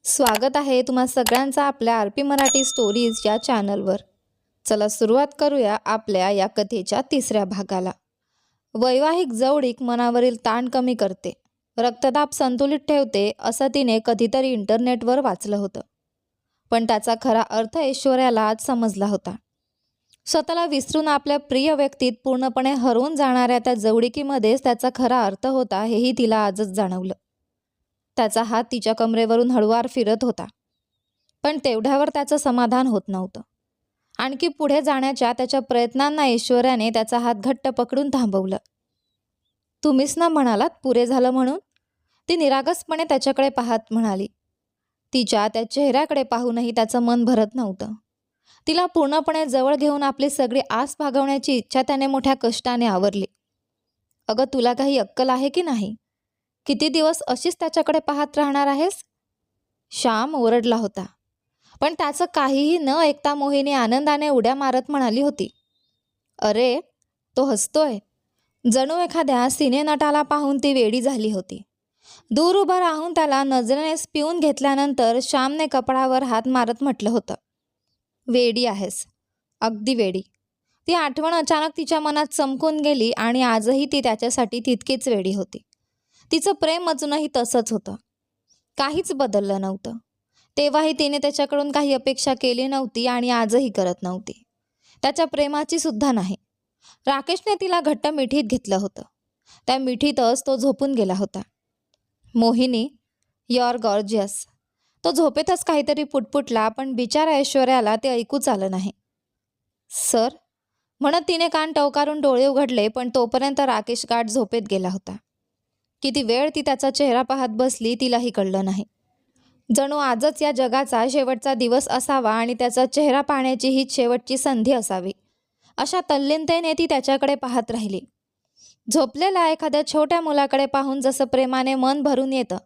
स्वागत आहे तुम्हा सगळ्यांचा आपल्या आर पी मराठी स्टोरीज या चॅनलवर. चला सुरुवात करूया आपल्या या कथेच्या तिसऱ्या भागाला. वैवाहिक जवळीक मनावरील ताण कमी करते, रक्तदाब संतुलित ठेवते असं तिने कधीतरी इंटरनेटवर वाचलं होतं. पण त्याचा खरा अर्थ ऐश्वर्याला आज समजला होता. स्वतःला विसरून आपल्या प्रिय व्यक्तीत पूर्णपणे हरवून जाणाऱ्या त्या जवळिकीमध्येच त्याचा खरा अर्थ होता हेही तिला आजच जाणवलं. त्याचा हात तिच्या कमरेवरून हळूवार फिरत होता, पण तेवढ्यावर त्याचं समाधान होत नव्हतं. आणखी पुढे जाण्याच्या त्याच्या प्रयत्नांना ऐश्वर्याने त्याचा हात घट्ट पकडून थांबवलं. तुम्हीच ना म्हणालात पुरे झालं म्हणून, ती निरागसपणे त्याच्याकडे पाहत म्हणाली. तिच्या त्या चेहऱ्याकडे पाहूनही त्याचं मन भरत नव्हतं. तिला पूर्णपणे जवळ घेऊन आपली सगळी आस भागवण्याची इच्छा त्याने मोठ्या कष्टाने आवरली. अगं, तुला काही अक्कल आहे की नाही? किती दिवस अशीच त्याच्याकडे पाहत राहणार आहेस? श्याम ओरडला होता, पण त्याचं काहीही न ऐकता मोहिनी आनंदाने उड्या मारत म्हणाली होती. अरे, तो हसतोय. जणू एखाद्या सिनेनटाला पाहून ती वेडी झाली होती. दूर उभं राहून त्याला नजरेने पिऊन घेतल्यानंतर श्यामने कपाळावर हात मारत म्हटलं होतं, वेडी आहेस, अगदी वेडी. ती आठवण अचानक तिच्या मनात चमकून गेली आणि आजही ती त्याच्यासाठी तितकीच वेडी होती. तिचं प्रेम अजूनही तसंच होतं, काहीच बदललं नव्हतं. तेव्हाही तिने त्याच्याकडून काही अपेक्षा केली नव्हती आणि आजही करत नव्हती. त्याच्या प्रेमाची सुद्धा नाही. राकेशने तिला घट्ट मिठीत घेतलं होतं. त्या मिठीतच तो झोपून गेला होता. मोहिनी, यू आर गॉर्जियस. तो झोपेतच काहीतरी पुटपुटला, पण बिचारा ऐश्वर्याला ते ऐकूच आलं नाही. सर म्हणत तिने कान टवकारून डोळे उघडले, पण तोपर्यंत राकेश गाढ झोपेत गेला होता. किती वेळ ती त्याचा चेहरा पाहत बसली तिलाही कळलं नाही. जणू आजच या जगाचा शेवटचा दिवस असावा आणि त्याचा चेहरा पाहण्याची हीच शेवटची संधी असावी, अशा तल्लीनतेने ती त्याच्याकडे पाहत राहिली. झोपलेल्या एखाद्या छोट्या मुलाकडे पाहून जसं प्रेमाने मन भरून येतं,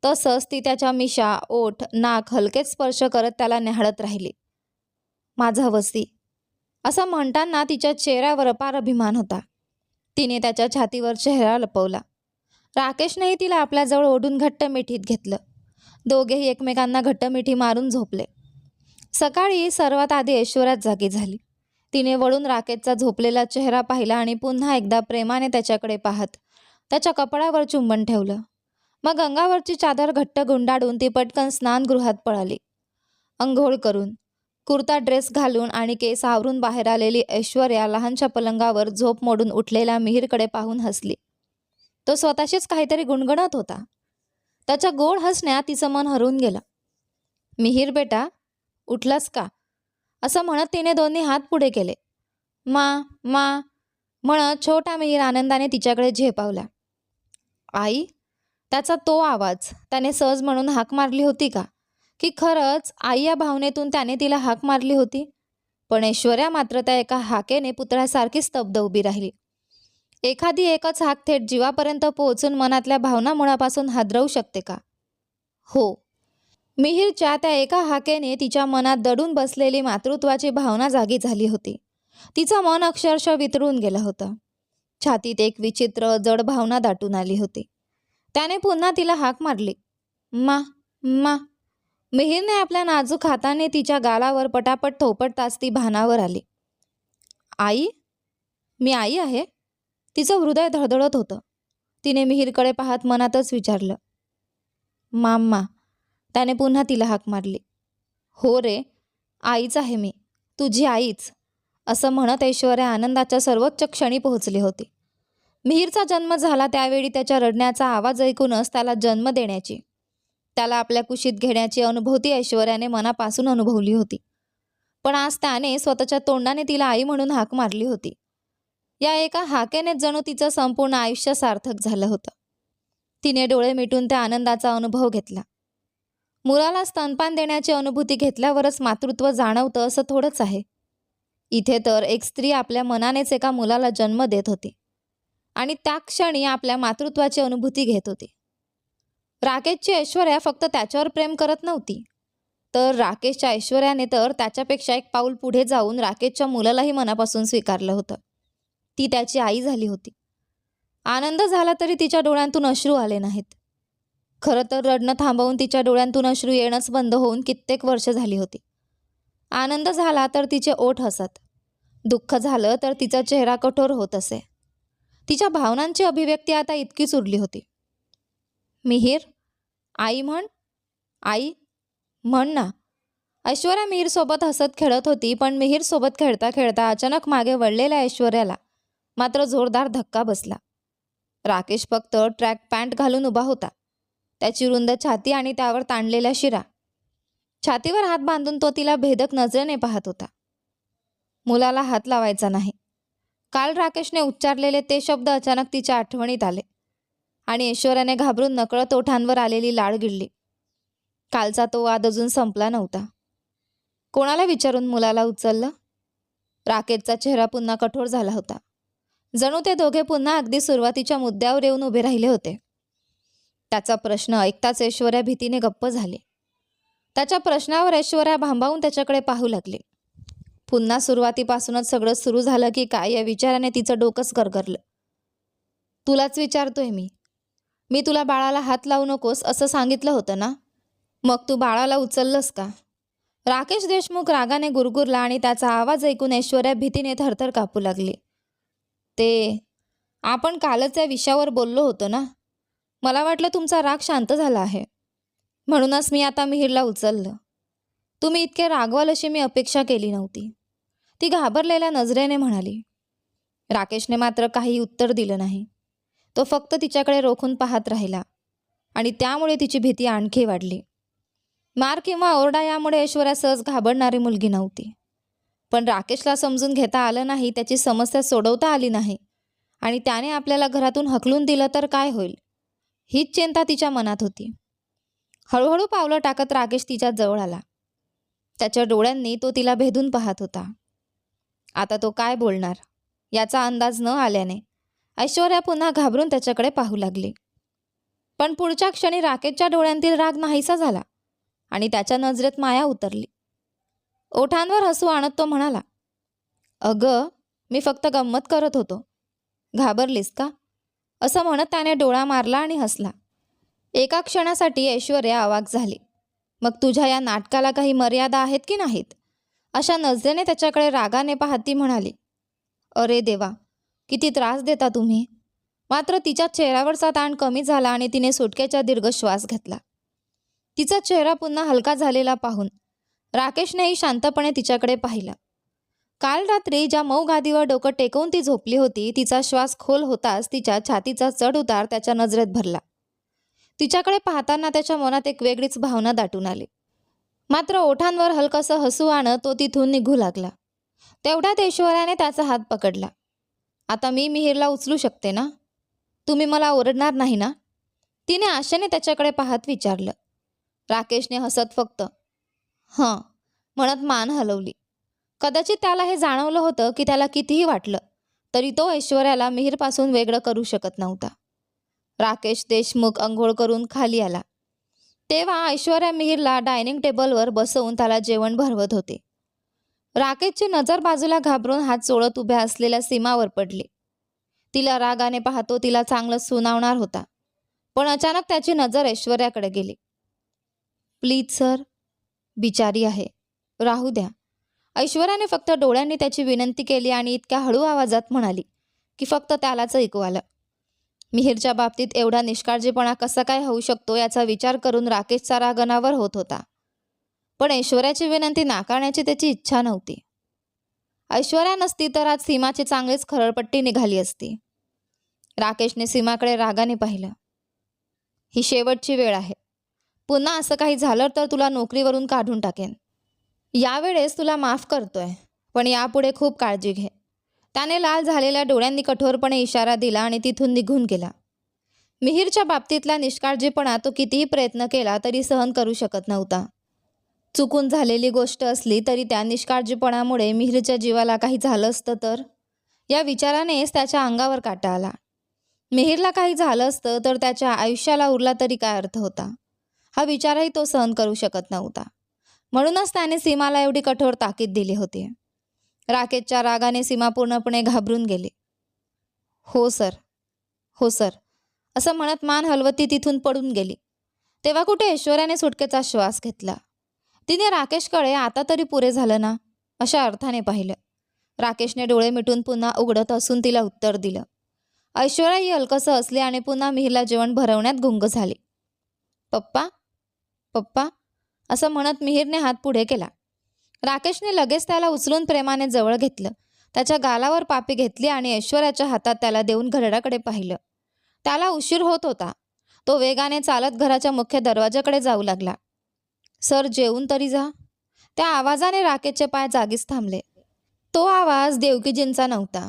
तसंच ती त्याच्या मिशा, ओठ, नाक हलकेच स्पर्श करत त्याला न्याहाळत राहिली. माझा वसी, असं म्हणताना तिच्या चेहऱ्यावर अपार अभिमान होता. तिने त्याच्या छातीवर चेहरा लपवला. राकेशनेही तिला आपल्याजवळ ओढून घट्ट मिठीत घेतलं. दोघेही एकमेकांना घट्ट मिठी मारून झोपले. सकाळी सर्वात आधी ऐश्वर्यात जागी झाली. तिने वळून राकेशचा झोपलेला चेहरा पाहिला आणि पुन्हा एकदा प्रेमाने त्याच्याकडे पाहत त्याच्या कपाळावर चुंबन ठेवलं. मग अंगावरची चादर घट्ट गुंडाळून ती पटकन स्नानगृहात पळाली. अंघोळ करून, कुर्ता ड्रेस घालून आणि केस आवरून बाहेर आलेली ऐश्वर्या लहानशा पलंगावर झोप मोडून उठलेल्या मिहीरकडे पाहून हसली. तो स्वतःशीच काहीतरी गुणगुणत होता. त्याच्या गोड हसण्यात तिचं मन हरवून गेलं. मिहीर बेटा, उठलास का? असं म्हणत तिने दोन्ही हात पुढे केले. मा मा म्हणत छोटा मिहीर आनंदाने तिच्याकडे झेपावला. आई, त्याचा तो आवाज, त्याने सहज म्हणून हाक मारली होती का? की खरंच आई या भावनेतून त्याने तिला हाक मारली होती? पण ऐश्वर्या मात्र त्या एका हाकेने पुतळ्यासारखी स्तब्ध उभी राहिली. एखादी एकच हाक थेट जीवापर्यंत पोहोचून मनातल्या भावना मुळापासून हादरवू शकते का? हो, मिहीरच्या त्या एका हाकेने तिच्या मनात दडून बसलेली मातृत्वाची भावना जागी झाली होती. तिचं मन अक्षरशः वितळून गेलं होतं. छातीत एक विचित्र जड भावना दाटून आली होती. त्याने पुन्हा तिला हाक मारली. मा मा मिहीरने आपल्या नाजूक हाताने तिच्या गालावर पटापट थोपटताच ती भानावर आली. आई, मी आई आहे? तिचं हृदय धडधडत होतं. तिने मिहीरकडे पाहत मनातच विचारलं. माम्मा, त्याने पुन्हा तिला हाक मारली. हो रे, आईच आहे मी, तुझी आईच, असं म्हणत ऐश्वर्या आनंदाच्या सर्वोच्च क्षणी पोहोचली होती. मिहीरचा जन्म झाला त्यावेळी त्याच्या रडण्याचा आवाज ऐकूनच त्याला जन्म देण्याची, त्याला आपल्या कुशीत घेण्याची अनुभूती ऐश्वर्याने मनापासून अनुभवली होती. पण आज त्याने स्वतःच्या तोंडाने तिला आई म्हणून हाक मारली होती. या एका हाकेने जणू तिचं संपूर्ण आयुष्य सार्थक झालं होतं. तिने डोळे मिटून त्या आनंदाचा अनुभव घेतला. मुलाला स्तनपान देण्याची अनुभूती घेतल्यावरच मातृत्व जाणवतं असं थोडंच आहे. इथे तर एक स्त्री आपल्या मनानेच एका मुलाला जन्म देत होती आणि त्या क्षणी आपल्या मातृत्वाची अनुभूती घेत होती. राकेशची ऐश्वर्या फक्त त्याच्यावर प्रेम करत नव्हती, तर राकेशच्या ऐश्वर्याने तर त्याच्यापेक्षा एक पाऊल पुढे जाऊन राकेशच्या मुलालाही मनापासून स्वीकारलं होतं. ती त्याची आई झाली होती. आनंद झाला तरी तिच्या डोळ्यांतून अश्रू आले नाहीत. खरं तर रडणं थांबवून तिच्या डोळ्यांतून अश्रू येणंच बंद होऊन कित्येक वर्ष झाली होती. आनंद झाला तर तिचे ओठ हसत, दुःख झालं तर तिचा चेहरा कठोर होत असे. तिच्या भावनांची अभिव्यक्ती आता इतकीच उरली होती. मिहीर, आई म्हण, आई म्हण ना. ऐश्वर्या मिहीरसोबत हसत खेळत होती, पण मिहीरसोबत खेळता खेळता अचानक मागे वळलेल्या ऐश्वर्याला मात्र जोरदार धक्का बसला. राकेश फक्त ट्रॅक पॅन्ट घालून उभा होता. त्याची रुंद छाती आणि त्यावर ताणलेल्या शिरा. छातीवर हात बांधून तो तिला भेदक नजरेने पाहत होता. मुलाला हात लावायचा नाही. काल राकेशने उच्चारलेले ते शब्द अचानक तिच्या आठवणीत आले आणि ऐश्वर्याने घाबरून नकळत ओठांवर आलेली लाळ गिळली. कालचा तो वाद अजून संपला नव्हता. कोणाला विचारून मुलाला उचललं? राकेशचा चेहरा पुन्हा कठोर झाला होता. जणू ते दोघे पुन्हा अगदी सुरुवातीच्या मुद्द्यावर येऊन उभे राहिले होते. त्याचा प्रश्न ऐकताच ऐश्वर्या भीतीने गप्प झाली. त्याच्या प्रश्नावर ऐश्वर्या भांबावून त्याच्याकडे पाहू लागली. पुन्हा सुरुवातीपासूनच सगळं सुरू झालं की काय या विचाराने तिचं डोकंच गरगरलं. तुलाच विचारतोय मी. मी तुला बाळाला हात लावू नकोस असं सांगितलं होतं ना? मग तू बाळाला उचललंस का? राकेश देशमुख रागाने गुरगुरला आणि त्याचा आवाज ऐकून ऐश्वर्या भीतीने थरथर कापू लागली. ते आपण कालच या विषयावर बोललो होतो ना. मला वाटलं तुमचा राग शांत झाला आहे, म्हणूनच मी आता मिहीरला उचललं. तुम्ही इतके रागवाल अशी मी अपेक्षा केली नव्हती, ती घाबरलेल्या नजरेने म्हणाली. राकेशने मात्र काही उत्तर दिलं नाही. तो फक्त तिच्याकडे रोखून पाहत राहिला आणि त्यामुळे तिची भीती आणखी वाढली. मार किंवा ओरडा यामुळे ऐश्वर्या सहज घाबरणारी मुलगी नव्हती. पण राकेशला समजून घेता आलं नाही, त्याची समस्या सोडवता आली नाही आणि त्याने आपल्याला घरातून हकलून दिलं तर काय होईल, हीच चिंता तिच्या मनात होती. हळूहळू पावलं टाकत राकेश तिच्या जवळ आला. त्याच्या डोळ्यांनी तो तिला भेदून पाहत होता. आता तो काय बोलणार याचा अंदाज न आल्याने ऐश्वर्या पुन्हा घाबरून त्याच्याकडे पाहू लागली. पण पुढच्या क्षणी राकेशच्या डोळ्यांतील राग नाहीसा झाला आणि त्याच्या नजरेत माया उतरली. ओठांवर हसू आणत तो म्हणाला, अगं, मी फक्त गंमत करत होतो. घाबरलीस का? असं म्हणत त्याने डोळा मारला आणि हसला. एका क्षणासाठी ऐश्वर्या अवाक झाली. मग तुझ्या या नाटकाला काही मर्यादा आहेत की नाहीत? अशा नजरेने त्याच्याकडे रागाने पाहत ती म्हणाली. अरे देवा, किती त्रास देता तुम्ही. मात्र तिच्या चेहऱ्यावरचा ताण कमी झाला आणि तिने सुटकेचा दीर्घ श्वास घेतला. तिचा चेहरा पुन्हा हलका झालेला पाहून राकेशनेही शांतपणे तिच्याकडे पाहिलं. काल रात्री ज्या मऊ गादीवर डोकं टेकवून ती झोपली होती, तिचा श्वास खोल होताच तिच्या छातीचा चढ उतार त्याच्या नजरेत भरला. तिच्याकडे पाहताना त्याच्या मनात एक वेगळीच भावना दाटून आली. मात्र ओठांवर हलकंसं हसू आणत तो तिथून निघू लागला. तेवढ्यात ऐश्वर्याने त्याचा हात पकडला. आता मी मिहीरला उचलू शकते ना? तुम्ही मला ओरडणार नाही ना? तिने आशेने त्याच्याकडे पाहत विचारलं. राकेशने हसत फक्त हं म्हणत मान हलवली. कदाचित त्याला हे जाणवलं होतं की त्याला कितीही वाटलं तरी तो ऐश्वर्याला मिहीरपासून वेगळं करू शकत नव्हता. राकेश देशमुख अंघोळ करून खाली आला तेव्हा ऐश्वर्या मिहीरला डायनिंग टेबलवर बसवून त्याला जेवण भरवत होते. राकेशची नजर बाजूला घाबरून हात चोळत उभ्या असलेल्या सीमावर पडली. तिला रागाने पाहतो तिला चांगलं सुनावणार होता, पण अचानक त्याची नजर ऐश्वर्याकडे गेली. प्लीज सर, बिचारी आहे, राहू द्या. ऐश्वर्याने फक्त डोळ्यांनी त्याची विनंती केली आणि इतक्या हळू आवाजात म्हणाली की फक्त त्यालाच ऐकू आलं. मिहीरच्या बाबतीत एवढा निष्काळजीपणा कसा काय होऊ शकतो याचा विचार करून राकेशचा राग अनावर होत होता. पण ऐश्वर्याची विनंती नाकारण्याची त्याची इच्छा नव्हती. ऐश्वर्या नसती तर आज सीमाची चांगलीच खरळपट्टी निघाली असती. राकेशने सीमाकडे रागाने पाहिलं. ही शेवटची वेळ आहे. पुन्हा असं काही झालं तर तुला नोकरीवरून काढून टाकेन. यावेळेस तुला माफ करतोय, पण यापुढे खूप काळजी घे. त्याने लाल झालेल्या डोळ्यांनी कठोरपणे इशारा दिला आणि तिथून निघून गेला. मिहीरच्या बाबतीतला निष्काळजीपणा तो कितीही प्रयत्न केला तरी सहन करू शकत नव्हता. चुकून झालेली गोष्ट असली तरी त्या निष्काळजीपणामुळे मिहीरच्या जीवाला काही झालं असतं तर, या विचारानेच त्याच्या अंगावर काटा आला. मिहीरला काही झालं असतं तर त्याच्या आयुष्याला उरला तरी काय अर्थ होता, हा विचारही तो सहन करू शकत नव्हता. म्हणूनच त्याने सीमाला एवढी कठोर ताकीद दिली होती. राकेशच्या रागाने सीमा पूर्णपणे घाबरून गेली. हो सर, हो सर, असं म्हणत मान हलवत ती तिथून पडून गेली. तेव्हा कुठे ऐश्वर्याने सुटकेचा श्वास घेतला. तिने राकेशकडे आता तरी पुरे झालं ना अशा अर्थाने पाहिलं. राकेशने डोळे मिटून पुन्हा उघडत असून तिला उत्तर दिलं. ऐश्वर्या ही हलकसं हसली आणि पुन्हा मिहीरला जेवण भरवण्यात गुंग झाली. पप्पा पप्पा असं म्हणत मिहीरने हात पुढे केला. राकेशने लगेच त्याला उचलून प्रेमाने जवळ घेतलं. त्याच्या गालावर पापी घेतली आणि ऐश्वर्याच्या हातात त्याला देऊन घरड्याकडे पाहिलं. त्याला उशीर होत होता. तो वेगाने चालत घराच्या मुख्य दरवाजाकडे जाऊ लागला. सर, जेवून तरी जा. त्या आवाजाने राकेशचे पाय जागीच थांबले. तो आवाज देवकीजींचा नव्हता.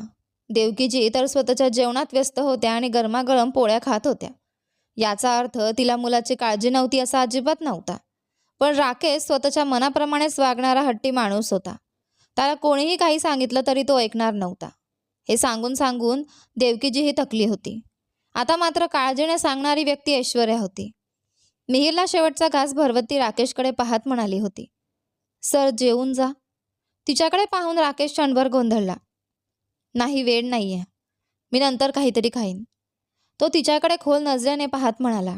देवकीजी तर स्वतःच्या जेवणात व्यस्त होत्या आणि गरमागरम पोळ्या खात होत्या. याचा अर्थ तिला मुलाची काळजी नव्हती असा अजिबात नव्हता. पण राकेश स्वतःच्या मनाप्रमाणेच वागणारा हट्टी माणूस होता. त्याला कोणीही काही सांगितलं तरी तो ऐकणार नव्हता. हे सांगून सांगून देवकीजीही थकली होती. आता मात्र काळजीने सांगणारी व्यक्ती ऐश्वर्या होती. मिहीरला शेवटचा घास भरवत ती राकेशकडे पाहत म्हणाली होती, सर, जेवून जा. तिच्याकडे पाहून राकेश क्षणभर गोंधळला. नाही, वेळ नाहीये. मी नंतर काहीतरी खाईन. तो तिच्याकडे खोल नजरेने पाहत म्हणाला.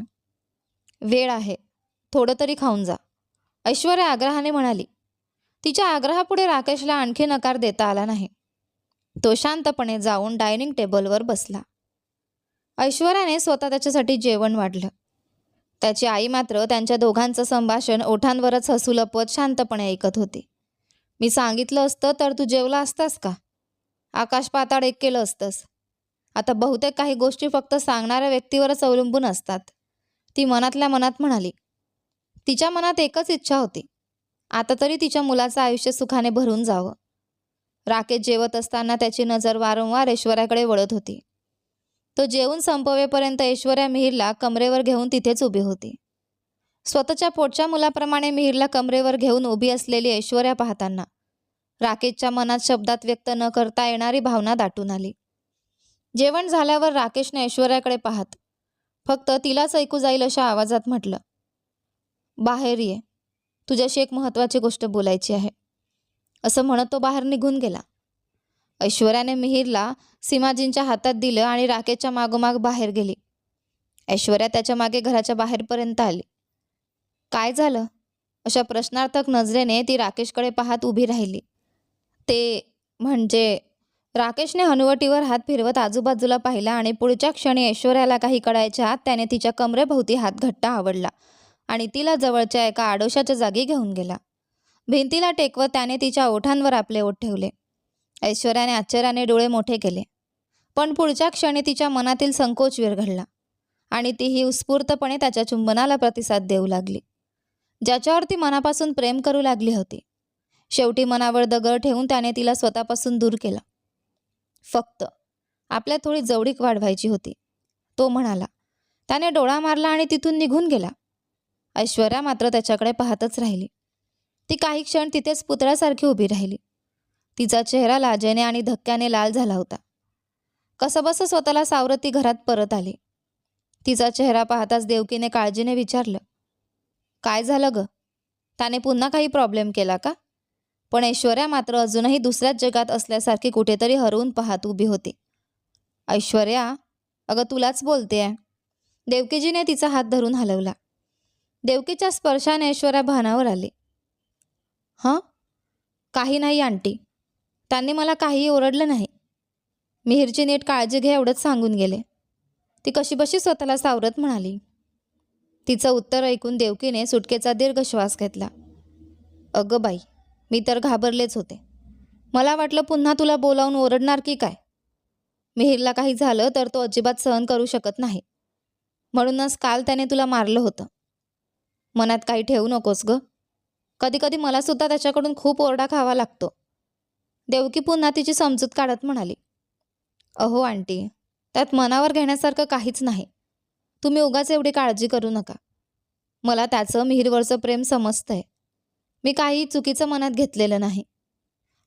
वेळ आहे. थोडं तरी खाऊन जा, ऐश्वर्या आग्रहाने म्हणाली. तिच्या आग्रहापुढे राकेशला आणखी नकार देता आला नाही. तो शांतपणे जाऊन डायनिंग टेबलवर बसला. ऐश्वर्याने स्वतः त्याच्यासाठी जेवण वाढलं. त्याची आई मात्र त्यांच्या दोघांचं संभाषण ओठांवरच हसू लपवत शांतपणे ऐकत होती. मी सांगितलं असतं तर तू जेवला असतास का? आकाश पाताळ एक केलं असतंस. आता बहुतेक काही गोष्टी फक्त सांगणाऱ्या व्यक्तीवरच अवलंबून असतात, ती मनातल्या मनात म्हणाली. तिच्या मनात एकच इच्छा होती, आता तरी तिच्या मुलाचं आयुष्य सुखाने भरून जावं. राकेश जेवत असताना त्याची नजर वारंवार ऐश्वर्याकडे वळत होती. तो जेवून संपवेपर्यंत ऐश्वर्या मिहीरला कमरेवर घेऊन तिथेच उभी होती. स्वतःच्या पोटच्या मुलाप्रमाणे मिहीरला कमरेवर घेऊन उभी असलेली ऐश्वर्या पाहताना राकेशच्या मनात शब्दात व्यक्त न करता येणारी भावना दाटून आली. जेवण झाल्यावर राकेशने ऐश्वर्याकडे पाहत फक्त तिलाच ऐकू जाईल अशा आवाजात म्हटलं, बाहेर ये, तुझ्याशी एक महत्त्वाची गोष्ट बोलायची आहे. असं म्हणत तो बाहेर निघून गेला. ऐश्वर्याने मिहीरला सीमाजींच्या हातात दिलं आणि राकेशच्या मागोमाग बाहेर गेली. ऐश्वर्या त्याच्या मागे घराच्या बाहेरपर्यंत आली. काय झालं अशा प्रश्नार्थक नजरेने ती राकेशकडे पाहत उभी राहिली. ते म्हणजे राकेशने हनुवटीवर हात फिरवत आजूबाजूला पाहिला आणि पुढच्या क्षणी ऐश्वर्याला काही कळायच्या आत त्याने तिच्या कमरेभोवती हात घट्ट आवडला आणि तिला जवळच्या एका आडोशाच्या जागी घेऊन गेला. भिंतीला टेकवत त्याने तिच्या ओठांवर आपले ओठ ठेवले. ऐश्वर्याने आश्चर्याने डोळे मोठे केले. पण पुढच्या क्षणी तिच्या मनातील संकोच विरघळला आणि तीही उत्स्फूर्तपणे त्याच्या चुंबनाला प्रतिसाद देऊ लागली, ज्याच्यावर ती मनापासून प्रेम करू लागली होती. शेवटी मनावर दगड ठेवून त्याने तिला स्वतःपासून दूर केला. फक्त आपल्या थोडी जवळीक वाढवायची होती, तो म्हणाला. त्याने डोळा मारला आणि तिथून निघून गेला. ऐश्वर्या मात्र त्याच्याकडे पाहतच राहिली. ती काही क्षण तिथेच पुतळ्यासारखी उभी राहिली. तिचा चेहरा लाजेने आणि धक्क्याने लाल झाला होता. कसंबसं स्वतःला सावरत ती घरात परत आली. तिचा चेहरा पाहताच देवकीने काळजीने विचारलं, काय झालं ग? त्याने पुन्हा काही प्रॉब्लेम केला का? पण ऐश्वर्या मात्र अजूनही दुसऱ्याच जगात असल्यासारखी कुठेतरी हरवून पाहत उभी होती. ऐश्वर्या, अगं तुलाच बोलतेय. देवकीजीने तिचा हात धरून हलवला. देवकीच्या स्पर्शाने ऐश्वर्या भानावर आली. हं? काही नाही आंटी, त्यांनी मला काहीही ओरडलं नाही. मिहीरची नीट काळजी घे एवढंच सांगून गेले, ती कशीबशी स्वतःला सावरत म्हणाली. तिचं उत्तर ऐकून देवकीने सुटकेचा दीर्घ श्वास घेतला. अगं बाई, मी तर घाबरलेच होते. मला वाटलं पुन्हा तुला बोलावून ओरडणार की काय. मिहीरला काही झालं तर तो अजिबात सहन करू शकत नाही, म्हणूनच काल त्याने तुला मारलं होतं. मनात काही ठेवू नकोस ग. कधी कधी मला सुद्धा त्याच्याकडून खूप ओरडा खावा लागतो. देवकी पुन्हा तिची समजूत काढत म्हणाली. अहो आंटी, त्यात मनावर घेण्यासारखं काहीच नाही. तुम्ही उगाच एवढी काळजी करू नका. मला त्याचं मिहीरवरचं प्रेम समजतंय. मी काही चुकीचं मनात घेतलेलं नाही.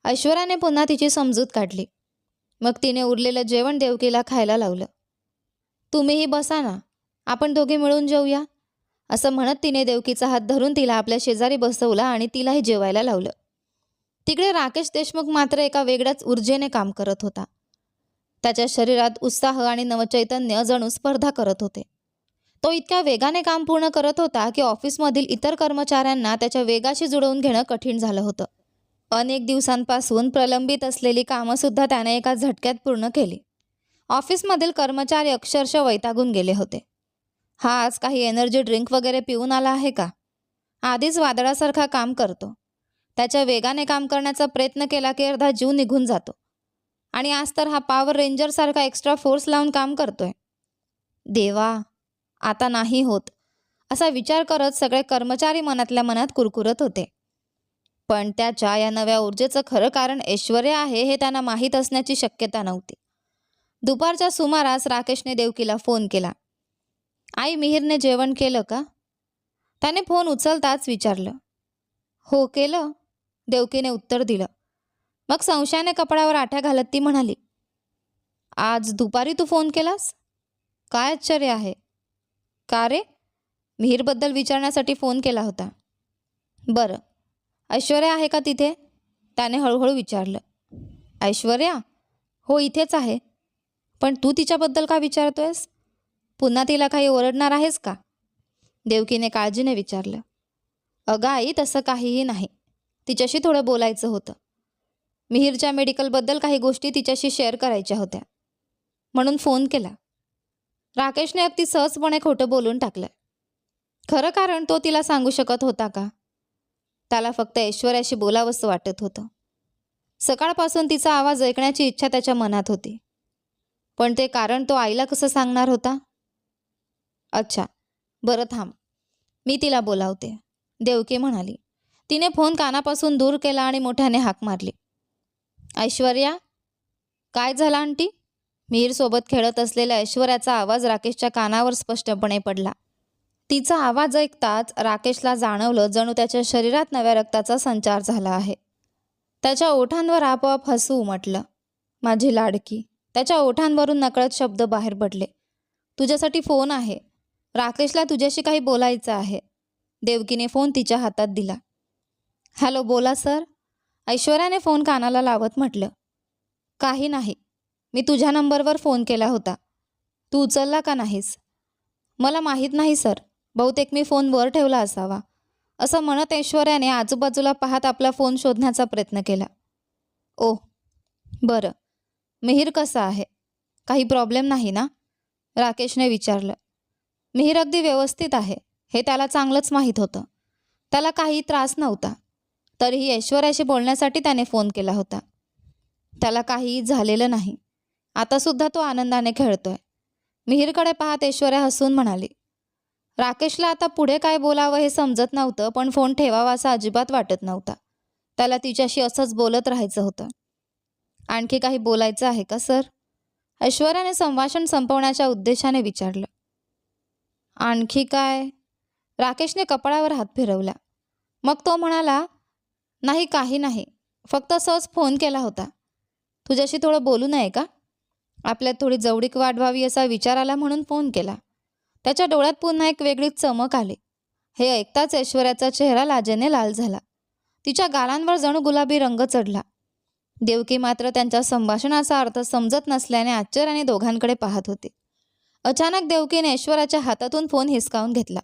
ऐश्वर्याने पुन्हा तिची समजूत काढली. मग तिने उरलेलं जेवण देवकीला खायला लावलं. तुम्हीही बसा ना, आपण दोघे मिळून जेवूया, असं म्हणत तिने देवकीचा हात धरून तिला आपल्या शेजारी बसवला आणि तिलाही जेवायला लावलं. तिकडे राकेश देशमुख मात्र एका वेगळ्याच ऊर्जेने काम करत होता. त्याच्या शरीरात उत्साह आणि नवचैतन्य जणू स्पर्धा करत होते. तो इतक्या वेगाने काम पूर्ण करत होता की ऑफिसमधील इतर कर्मचाऱ्यांना त्याच्या वेगाशी जुळवून घेणं कठीण झालं होतं. अनेक दिवसांपासून प्रलंबित असलेली कामंसुद्धा त्याने एका झटक्यात पूर्ण केली. ऑफिसमधील कर्मचारी अक्षरशः वैतागून गेले होते. हा आज काही एनर्जी ड्रिंक वगैरे पिऊन आला आहे का? आधीच वादळासारखा काम करतो. त्याच्या वेगाने काम करण्याचा प्रयत्न केला की अर्धा जीव निघून जातो. आणि आज तर हा पॉवर रेंजरसारखा एक्स्ट्रा फोर्स लावून काम करतोय. देवा, आता नाही होत, असा विचार करत सगळे कर्मचारी मनातल्या मनात कुरकुरत होते. पण त्याच्या या नव्या ऊर्जेचं खरं कारण ऐश्वर्य आहे हे त्यांना माहीत असण्याची शक्यता नव्हती. दुपारच्या सुमारास राकेशने देवकीला फोन केला. आई, मिहिरने जेवण केलं का? त्याने फोन उचलताच विचारलं. हो, केलं, देवकीने उत्तर दिलं. मग संशयाने कपड्यावर आठ्या घालत ती म्हणाली, आज दुपारी तू फोन केलास? काय आश्चर्य आहे. का रे? मिहिरबद्दल विचारण्यासाठी फोन केला होता. बरं, ऐश्वर्या आहे का तिथे? त्याने हळूहळू विचारलं. ऐश्वर्या? हो, इथेच आहे. पण तू तिच्याबद्दल का विचारतोयस? पुन्हा तिला काही ओरडणार आहेस का? देवकीने काळजीने विचारलं. अगं आई, तसं काहीही नाही. तिच्याशी थोडं बोलायचं होतं. मिहिरच्या मेडिकलबद्दल काही गोष्टी तिच्याशी शेअर करायच्या होत्या, म्हणून फोन केला. राकेशने अगदी सहजपणे खोटं बोलून टाकलं. खरं कारण तो तिला सांगू शकत होता का? त्याला फक्त ऐश्वर्याशी बोलावंसं वाटत होतं. सकाळपासून तिचा आवाज ऐकण्याची इच्छा त्याच्या मनात होती. पण ते कारण तो आईला कसं सांगणार होता? अच्छा, बरं थांब, मी तिला बोलावते, देवकी म्हणाली. तिने फोन कानापासून दूर केला आणि मोठ्याने हाक मारली. ऐश्वर्या? काय झालं आंटी? मिहिरसोबत खेळत असलेल्या ऐश्वर्याचा आवाज राकेशच्या कानावर स्पष्टपणे पडला. तिचा आवाज ऐकताच राकेशला जाणवलं जणू त्याच्या शरीरात नव्या रक्ताचा संचार झाला आहे. त्याच्या ओठांवर आपोआप हसू उमटलं. माझी लाडकी. त्याच्या ओठांवरून नकळत शब्द बाहेर पडले. तुझ्यासाठी फोन आहे. राकेशला तुझ्याशी काही बोलायचं आहे. देवकीने फोन तिच्या हातात दिला. हॅलो, बोला सर. ऐश्वर्याने फोन कानाला लावत म्हटलं. काही नाही, मी तुझ्या नंबरवर फोन केला होता. तू उचलला का नाहीस? मला माहीत नाही सर, बहुतेक मी फोन वर ठेवला असावा, असं म्हणत ऐश्वर्याने आजूबाजूला पाहत आपला फोन शोधण्याचा प्रयत्न केला. ओह, बरं. मिहिर कसा आहे? काही प्रॉब्लेम नाही ना? राकेशने विचारलं. मिहिर अगदी व्यवस्थित आहे हे त्याला चांगलंच माहीत होतं. त्याला काही त्रास नव्हता. तरीही ऐश्वर्याशी बोलण्यासाठी त्याने फोन केला होता. त्याला काहीही झालेलं नाही. आतासुद्धा तो आनंदाने खेळतोय. मिहिरकडे पाहत ऐश्वर्या हसून म्हणाली. राकेशला आता पुढे काय बोलावं हे समजत नव्हतं, पण फोन ठेवावा असा अजिबात वाटत नव्हता. त्याला तिच्याशी असंच बोलत राहायचं होतं. आणखी काही बोलायचं आहे का सर? ऐश्वर्याने संभाषण संपवण्याच्या उद्देशाने विचारलं. आणखी काय? राकेशने कपाळावर हात फिरवला. मग तो म्हणाला, नाही, काही नाही, फक्त सहज फोन केला होता. तुझ्याशी थोडं बोलू नये का? आपल्यात थोडी जवळीक वाढवावी असा विचार आला म्हणून फोन केला. त्याच्या डोळ्यात पुन्हा एक वेगळीच चमक आली. हे ऐकताच ऐश्वर्याचा चेहरा लाजेने लाल झाला. तिच्या गालांवर जणू गुलाबी रंग चढला. देवकी मात्र त्यांच्या संभाषणाचा अर्थ समजत नसल्याने आश्चर्याने दोघांकडे पाहत होती. अचानक देवकीने ऐश्वर्याच्या हातातून फोन हिसकावून घेतला.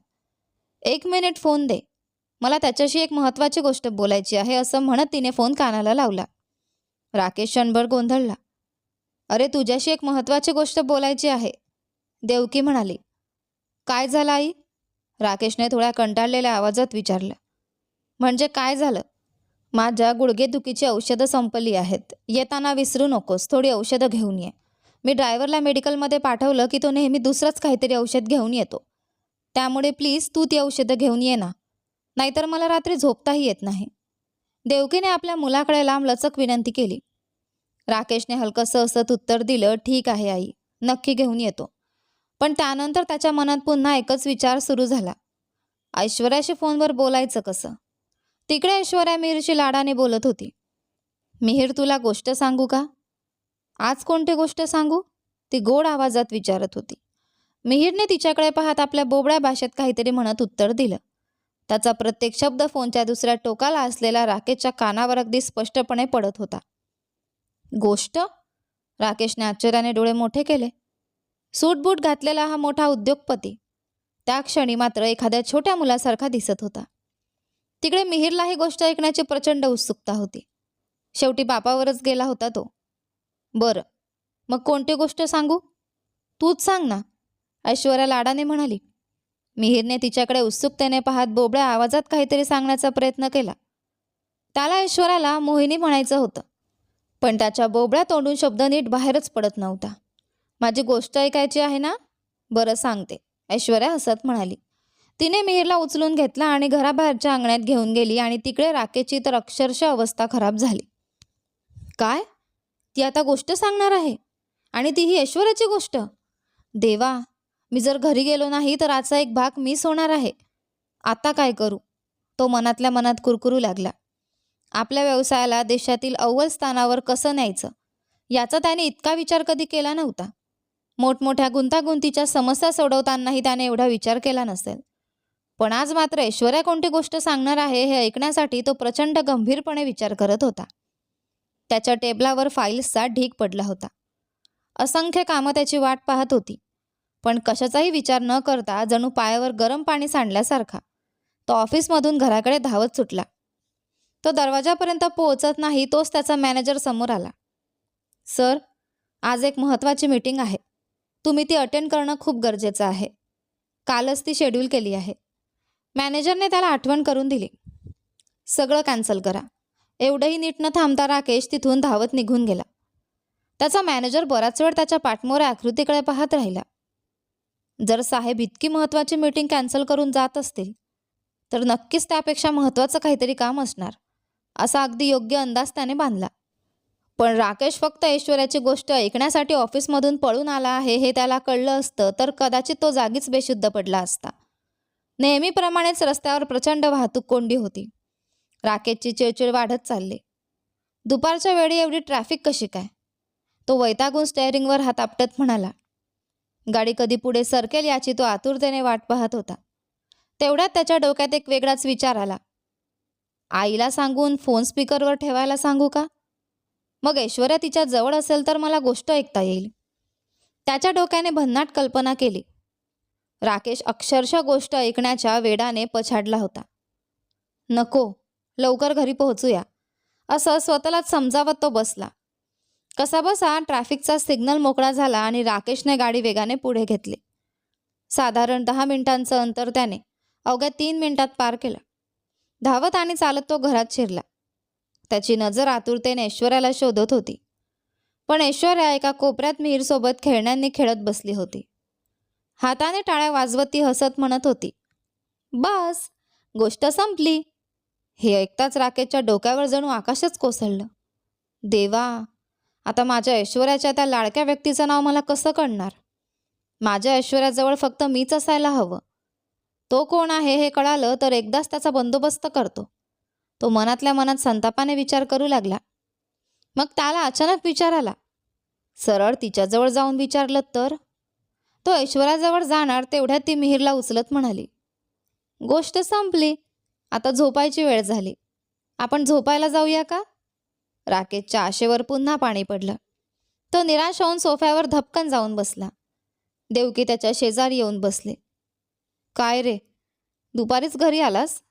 1 मिनिट, फोन दे. मला त्याच्याशी एक महत्त्वाची गोष्ट बोलायची आहे, असं म्हणत तिने फोन कानाला लावला. राकेश क्षणभर गोंधळला. अरे, तुझ्याशी एक महत्त्वाची गोष्ट बोलायची आहे, देवकी म्हणाली. काय झालं आई? राकेशने थोड्या कंटाळलेल्या आवाजात विचारलं. म्हणजे काय झालं? माझ्या गुडघेदुखीची औषधं संपली आहेत. येताना विसरू नकोस, थोडी औषधं घेऊन ये. मी ड्रायव्हरला मेडिकलमध्ये पाठवलं की तो नेहमी दुसरंच काहीतरी औषध घेऊन येतो. त्यामुळे प्लीज तू ती औषधं घेऊन ये ना, नाहीतर मला रात्री झोपताही येत नाही. देवकीने आपल्या मुलाकडे लांब लचक विनंती केली. राकेशने हलकंसं हसत उत्तर दिलं, ठीक आहे आई, नक्की घेऊन येतो. पण त्यानंतर त्याच्या मनात पुन्हा एकच विचार सुरू झाला. ऐश्वर्याशी फोनवर बोलायचं कसं? तिकडे ऐश्वर्या मिहिरशी लाडाने बोलत होती. मिहिर, तुला गोष्ट सांगू का? आज कोणती गोष्ट सांगू? ती गोड आवाजात विचारत होती. मिहिरने तिच्याकडे पाहत आपल्या बोबड्या भाषेत काहीतरी म्हणत उत्तर दिलं. त्याचा प्रत्येक शब्द फोनच्या दुसऱ्या टोकाला असलेल्या राकेशच्या कानावर अगदी स्पष्टपणे पडत होता. गोष्ट? राकेशने आश्चर्याने डोळे मोठे केले. सूटबूट घातलेला हा मोठा उद्योगपती, त्या क्षणी मात्र एखाद्या छोट्या मुलासारखा दिसत होता. तिकडे मिहिरला ही गोष्ट ऐकण्याची प्रचंड उत्सुकता होती. शेवटी बापावरच गेला होता तो. बरं, मग कोणती गोष्ट सांगू? तूच सांग ना, ऐश्वर्या लाडाने म्हणाली. मिहिरने तिच्याकडे उत्सुकतेने पाहत बोबड्या आवाजात काहीतरी सांगण्याचा प्रयत्न केला. त्याला ऐश्वर्याला मोहिनी म्हणायचं होतं, पण त्याच्या बोबड्या तोंडून शब्द नीट बाहेरच पडत नव्हता. माझी गोष्ट ऐकायची आहे ना? बरं सांगते, ऐश्वर्या हसत म्हणाली. तिने मिहिरला उचलून घेतला आणि घराबाहेरच्या अंगणात घेऊन गेली आणि तिकडे राकेशची तर अक्षरशः अवस्था खराब झाली. काय? ती आता गोष्ट सांगणार आहे? आणि ती ही ऐश्वर्याची गोष्ट? देवा, मी जर घरी गेलो नाही तर आजचा एक भाग मिस होणार आहे. आता काय करू? तो मनातल्या मनात कुरकुरू लागला. आपल्या व्यवसायाला देशातील अव्वल स्थानावर कसं न्यायचं याचा त्याने इतका विचार कधी केला नव्हता. मोठमोठ्या गुंतागुंतीच्या समस्या सोडवतानाही त्याने एवढा विचार केला नसेल. पण आज मात्र ऐश्वर्या कोणती गोष्ट सांगणार आहे हे ऐकण्यासाठी तो प्रचंड गंभीरपणे विचार करत होता. त्याच्या टेबलावर फाईल्सचा ढीग पडला होता. असंख्य कामं त्याची वाट पाहत होती. पण कशाचाही विचार न करता जणू पायावर गरम पाणी सांडल्यासारखा तो ऑफिसमधून घराकडे धावत सुटला. तो दरवाजापर्यंत पोहोचत नाही तोच त्याचा मॅनेजर समोर आला. सर, आज एक महत्त्वाची मीटिंग आहे. तुम्ही ती अटेंड करणं खूप गरजेचं आहे. कालच ती शेड्यूल केली आहे. मॅनेजरने त्याला आठवण करून दिली. सगळं कॅन्सल करा. एवढंही नीट न थांबता राकेश तिथून धावत निघून गेला. त्याचा मॅनेजर बराच वेळ त्याच्या पाठमोऱ्या आकृतीकडे पाहत राहिला. जर साहेब इतकी महत्त्वाची मीटिंग कॅन्सल करून जात असतील तर नक्कीच त्यापेक्षा महत्त्वाचं काहीतरी काम असणार असा अगदी योग्य अंदाज त्याने बांधला. पण राकेश फक्त ऐश्वर्याची गोष्ट ऐकण्यासाठी ऑफिसमधून पळून आला आहे हे त्याला कळलं असतं तर कदाचित तो जागीच बेशुद्ध पडला असता. नेहमीप्रमाणेच रस्त्यावर प्रचंड वाहतूक कोंडी होती. राकेशची चिडचिड वाढत चालली. दुपारच्या वेळी एवढी ट्रॅफिक कशी काय? तो वैतागून स्टेअरिंगवर हात आपटत म्हणाला. गाडी कधी पुढे सरकेल याची तो आतुरतेने वाट पाहत होता. तेवढ्यात त्याच्या डोक्यात एक वेगळाच विचार आला. आईला सांगून फोन स्पीकरवर ठेवायला सांगू का? मग ऐश्वर्या तिच्या जवळ असेल तर मला गोष्ट ऐकता येईल. त्याच्या डोक्याने भन्नाट कल्पना केली. राकेश अक्षरशः गोष्ट ऐकण्याच्या वेडाने पछाडला होता. नको, लवकर घरी पोहोचूया असं स्वतःलाच समजावत तो बसला. कसाबसा ट्रॅफिकचा सिग्नल मोकळा झाला आणि राकेशने गाडी वेगाने पुढे घेतली. साधारण 10 मिनिटांचं अंतर त्याने अवघ्या 3 मिनिटात पार केलं. धावत आणि चालत तो घरात शिरला. त्याची नजर आतुरतेने ऐश्वर्याला शोधत होती. पण ऐश्वर्या एका कोपऱ्यात मिहिरसोबत खेळण्यांनी खेळत बसली होती. हाताने टाळ्या वाजवत ती हसत म्हणत होती. बस, गोष्ट संपली. हे ऐकताच राकेशच्या डोक्यावर जणू आकाशच कोसळलं. देवा, आता माझ्या ऐश्वर्याच्या त्या लाडक्या व्यक्तीचं नाव मला कसं कळणार? माझ्या ऐश्वर्याजवळ फक्त मीच असायला हवं. तो कोण आहे हे कळालं तर एकदाच त्याचा बंदोबस्त करतो. तो मनातल्या मनात संतापाने विचार करू लागला. मग त्याला अचानक विचार आला. सरळ तिच्याजवळ जाऊन विचारलं तर? तो ऐश्वर्याजवळ जाणार तेवढ्यात ती मिहिरला उचलत म्हणाली. गोष्ट संपली. आता झोपायची वेळ झाली. आपण झोपायला जाऊया का? राकेशच्या आशेवर पुन्हा पाणी पडलं. तो निराश होऊन सोफ्यावर धपकन जाऊन बसला. देवकी त्याच्या शेजारी येऊन बसले. काय रे, दुपारीच घरी आलास?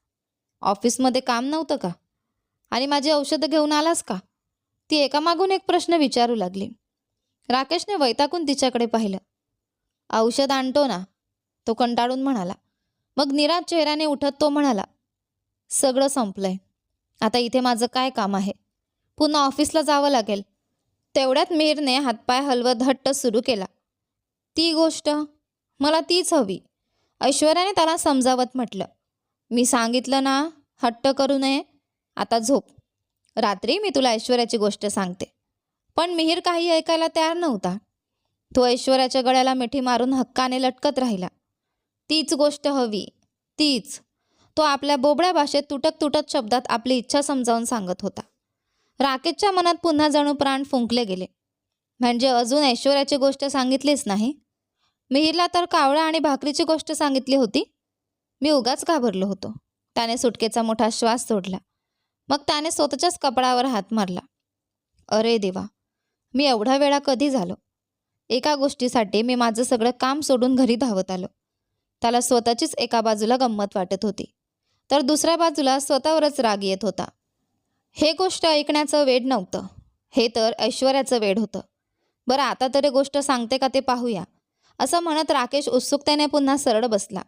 ऑफिसमध्ये काम नव्हतं का? आणि माझी औषधं घेऊन आलास का? ती एकामागून एक प्रश्न विचारू लागली. राकेशने वैतागून तिच्याकडे पाहिलं. औषध आणतो ना, तो कंटाळून म्हणाला. मग निराश चेहऱ्याने उठत तो म्हणाला. सगळं संपलंय. आता इथे माझं काय काम आहे? पुन्हा ऑफिसला जावं लागेल. तेवढ्यात मिहिरने हातपाय हलवत हट्ट सुरू केला. ती गोष्ट मला तीच हवी. ऐश्वर्याने त्याला समजावत म्हटलं. मी सांगितलं ना, हट्ट करू नये. आता झोप. रात्री मी तुला ऐश्वर्याची गोष्ट सांगते. पण मिहिर काही ऐकायला तयार नव्हता. तो ऐश्वर्याच्या गळ्याला मिठी मारून हक्काने लटकत राहिला. तीच गोष्ट हवी, तीच. तो आपल्या बोबड्या भाषेत तुटक तुटक शब्दात आपली इच्छा समजावून सांगत होता. राकेशच्या मनात पुन्हा जणू प्राण फुंकले गेले. म्हणजे अजून ऐश्वर्याची गोष्ट सांगितलीच नाही? मिहिरला तर कावळा आणि भाकरीची गोष्ट सांगितली होती. मी उगाच घाबरलो होतो. त्याने सुटकेचा मोठा श्वास सोडला. मग त्याने स्वतःच्याच कपडावर हात मारला. अरे देवा, मी एवढा वेळा कधी झालो? एका गोष्टीसाठी मी माझं सगळं काम सोडून घरी धावत आलो. त्याला स्वतःचीच एका बाजूला गंमत वाटत होती, तर दुसऱ्या बाजूला स्वतःवरच राग येत होता. हे गोष्ट ऐकण्याचं वेड नव्हतं, हे तर ऐश्वर्याचं वेड होतं. बरं, आता तरी गोष्ट सांगते का ते पाहूया, असं म्हणत राकेश उत्सुकतेने पुन्हा सरळ बसला.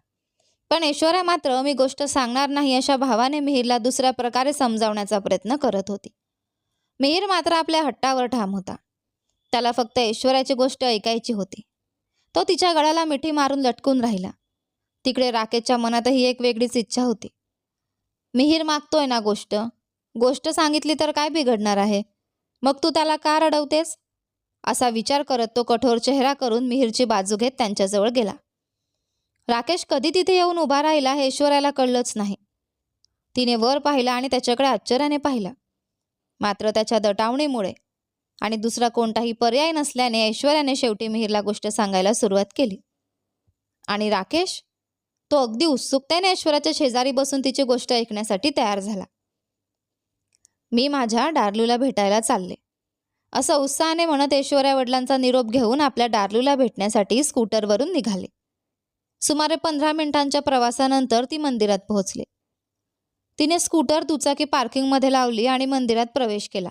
पण ऐश्वर्या मात्र मी गोष्ट सांगणार नाही अशा भावाने मिहीरला दुसऱ्या प्रकारे समजावण्याचा प्रयत्न करत होती. मिहीर मात्र आपल्या हट्टावर ठाम होता. त्याला फक्त ऐश्वर्याची गोष्ट ऐकायची होती. तो तिच्या गळ्याला मिठी मारून लटकून राहिला. तिकडे राकेशच्या मनातही एक वेगळीच इच्छा होती. मिहीर मागतोय ना गोष्ट, गोष्ट सांगितली तर काय बिघडणार आहे, मग तू त्याला का रडवतेस, असा विचार करत तो कठोर चेहरा करून मिहीरची बाजू घेत त्यांच्याजवळ गेला. राकेश कधी तिथे येऊन उभा राहिला हे ऐश्वर्याला कळलंच नाही. तिने वर पाहिलं आणि त्याच्याकडे आश्चर्याने पाहिलं. मात्र त्याच्या दटावणीमुळे आणि दुसरा कोणताही पर्याय नसल्याने ऐश्वर्याने शेवटी मिहीरला गोष्ट सांगायला सुरुवात केली. आणि राकेश, तो अगदी उत्सुकतेने ऐश्वर्याच्या शेजारी बसून तिची गोष्ट ऐकण्यासाठी तयार झाला. मी माझ्या डार्लूला भेटायला चालले, असं उत्साहाने म्हणत ऐश्वर्या वडिलांचा निरोप घेऊन आपल्या डार्लूला भेटण्यासाठी स्कूटरवरून निघाले. सुमारे 15 मिनिटांच्या प्रवासानंतर ती मंदिरात पोहोचली. तिने स्कूटर दुचाकी पार्किंगमध्ये लावली आणि मंदिरात प्रवेश केला.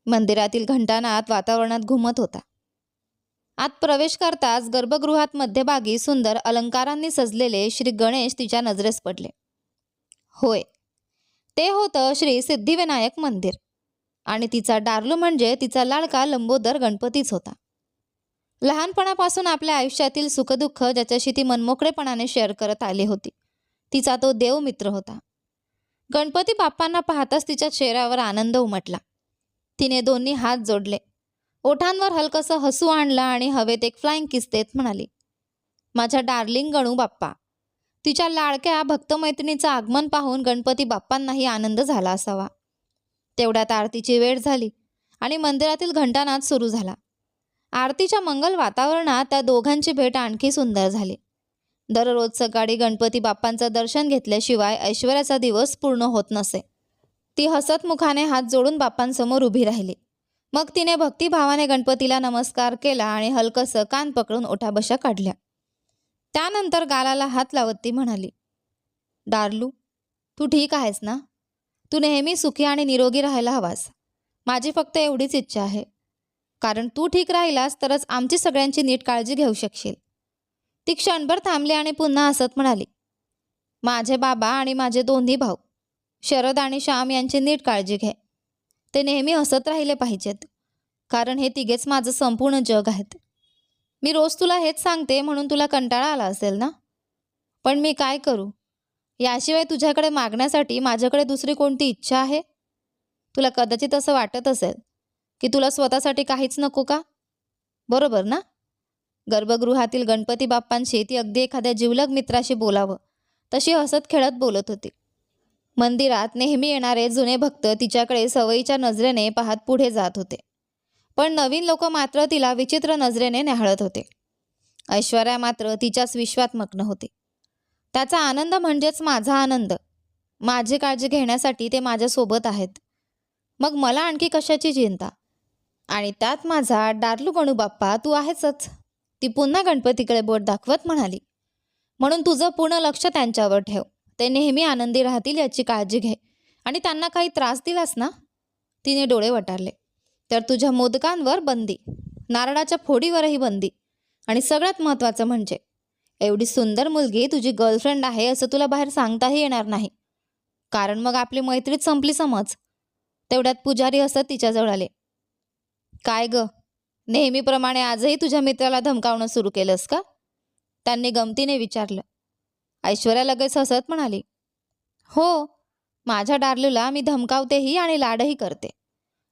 मंदिरातील घंटानाद वातावरणात घुमत होता. आत प्रवेश करताच गर्भगृहात मध्यभागी सुंदर अलंकारांनी सजलेले श्री गणेश तिच्या नजरेस पडले. होय, ते होतं श्री सिद्धिविनायक मंदिर. आणि तिचा डार्लू म्हणजे तिचा लाडका लंबोदर गणपतीच होता. लहानपणापासून आपल्या आयुष्यातील सुखदुःख ज्याच्याशी ती मनमोकळेपणाने शेअर करत आली होती, तिचा तो देवमित्र होता. गणपती बाप्पांना पाहताच तिच्या चेहऱ्यावर आनंद उमटला. तिने दोन्ही हात जोडले, ओठांवर हलकंसं हसू आणलं आणि हवेत एक फ्लाइंग किस देत म्हणाली, माझ्या डार्लिंग गणू बाप्पा. तिच्या लाडक्या भक्तमैत्रिणीचं आगमन पाहून गणपती बाप्पांनाही आनंद झाला असावा. तेवढ्यात आरतीची वेळ झाली आणि मंदिरातील घंटानाद सुरू झाला. आरतीच्या मंगल वातावरणात त्या दोघांची भेट आणखी सुंदर झाली. दररोज सकाळी गणपती बाप्पांचं दर्शन घेतल्याशिवाय ऐश्वर्याचा दिवस पूर्ण होत नसे. ती हसत मुखाने हात जोडून बाप्पांसमोर उभी राहिली. मग तिने भक्तिभावाने गणपतीला नमस्कार केला आणि हलकंसं कान पकडून ओठाबशा काढल्या. त्यानंतर गालाला हात लावत ती म्हणाली, डार्लू, तू ठीक आहेस ना? तू नेहमी सुखी आणि निरोगी राहायला हवास. माझी फक्त एवढीच इच्छा आहे, कारण तू ठीक राहिलास तरच आमची सगळ्यांची नीट काळजी घेऊ शकशील. ती क्षणभर थांबली आणि पुन्हा हसत म्हणाली, माझे बाबा आणि माझे दोन्ही भाऊ शरद आणि श्याम यांची नीट काळजी घे. ते नेहमी हसत राहिले पाहिजेत, कारण हे तिघेच माझं संपूर्ण जग आहेत. मी रोज तुला हेच सांगते म्हणून तुला कंटाळा आला असेल ना? पण मी काय करू? याशिवाय तुझ्याकडे मागण्यासाठी माझ्याकडे दुसरी कोणती इच्छा आहे? तुला कदाचित असं वाटत असेल की तुला स्वतःसाठी काहीच नको का? बरोबर ना? गर्भगृहातील गणपती बाप्पांशी ती अगदी एखाद्या जिवलग मित्राशी बोलावं तशी हसत खेळत बोलत होती. मंदिरात नेहमी येणारे जुने भक्त तिच्याकडे सवयीच्या नजरेने पाहत पुढे जात होते, पण नवीन लोक मात्र तिला विचित्र नजरेने न्याहाळत होते. ऐश्वर्या मात्र तिच्याच विश्वात मग्न होती. त्याचा आनंद म्हणजेच माझा आनंद. माझी काळजी घेण्यासाठी ते माझ्यासोबत आहेत, मग मला आणखी कशाची चिंता? आणि त्यात माझा डार्लू गणू बाप्पा तू आहेसच. ती पुन्हा गणपतीकडे बोट दाखवत म्हणाली, म्हणून तुझं पूर्ण लक्ष त्यांच्यावर ठेव. ते नेहमी आनंदी राहतील याची काळजी घे. आणि त्यांना काही त्रास दिलास ना? तिने डोळे वटारले, तर तुझ्या मोदकांवर बंदी, नारळाच्या फोडीवरही बंदी, आणि सगळ्यात महत्त्वाचं म्हणजे एवढी सुंदर मुलगी तुझी गर्लफ्रेंड आहे असं तुला बाहेर सांगताही येणार नाही, कारण मग आपली मैत्रीच संपली समज. तेवढ्यात पुजारी हसत तिच्याजवळ आले. काय ग, नेहमीप्रमाणे आजही तुझ्या मित्राला धमकावणं सुरू केलंस का? त्यांनी गमतीने विचारलं. ऐश्वर्या लगेच हसत म्हणाली, हो, माझ्या डार्लूला मी धमकावतेही आणि लाडही करते.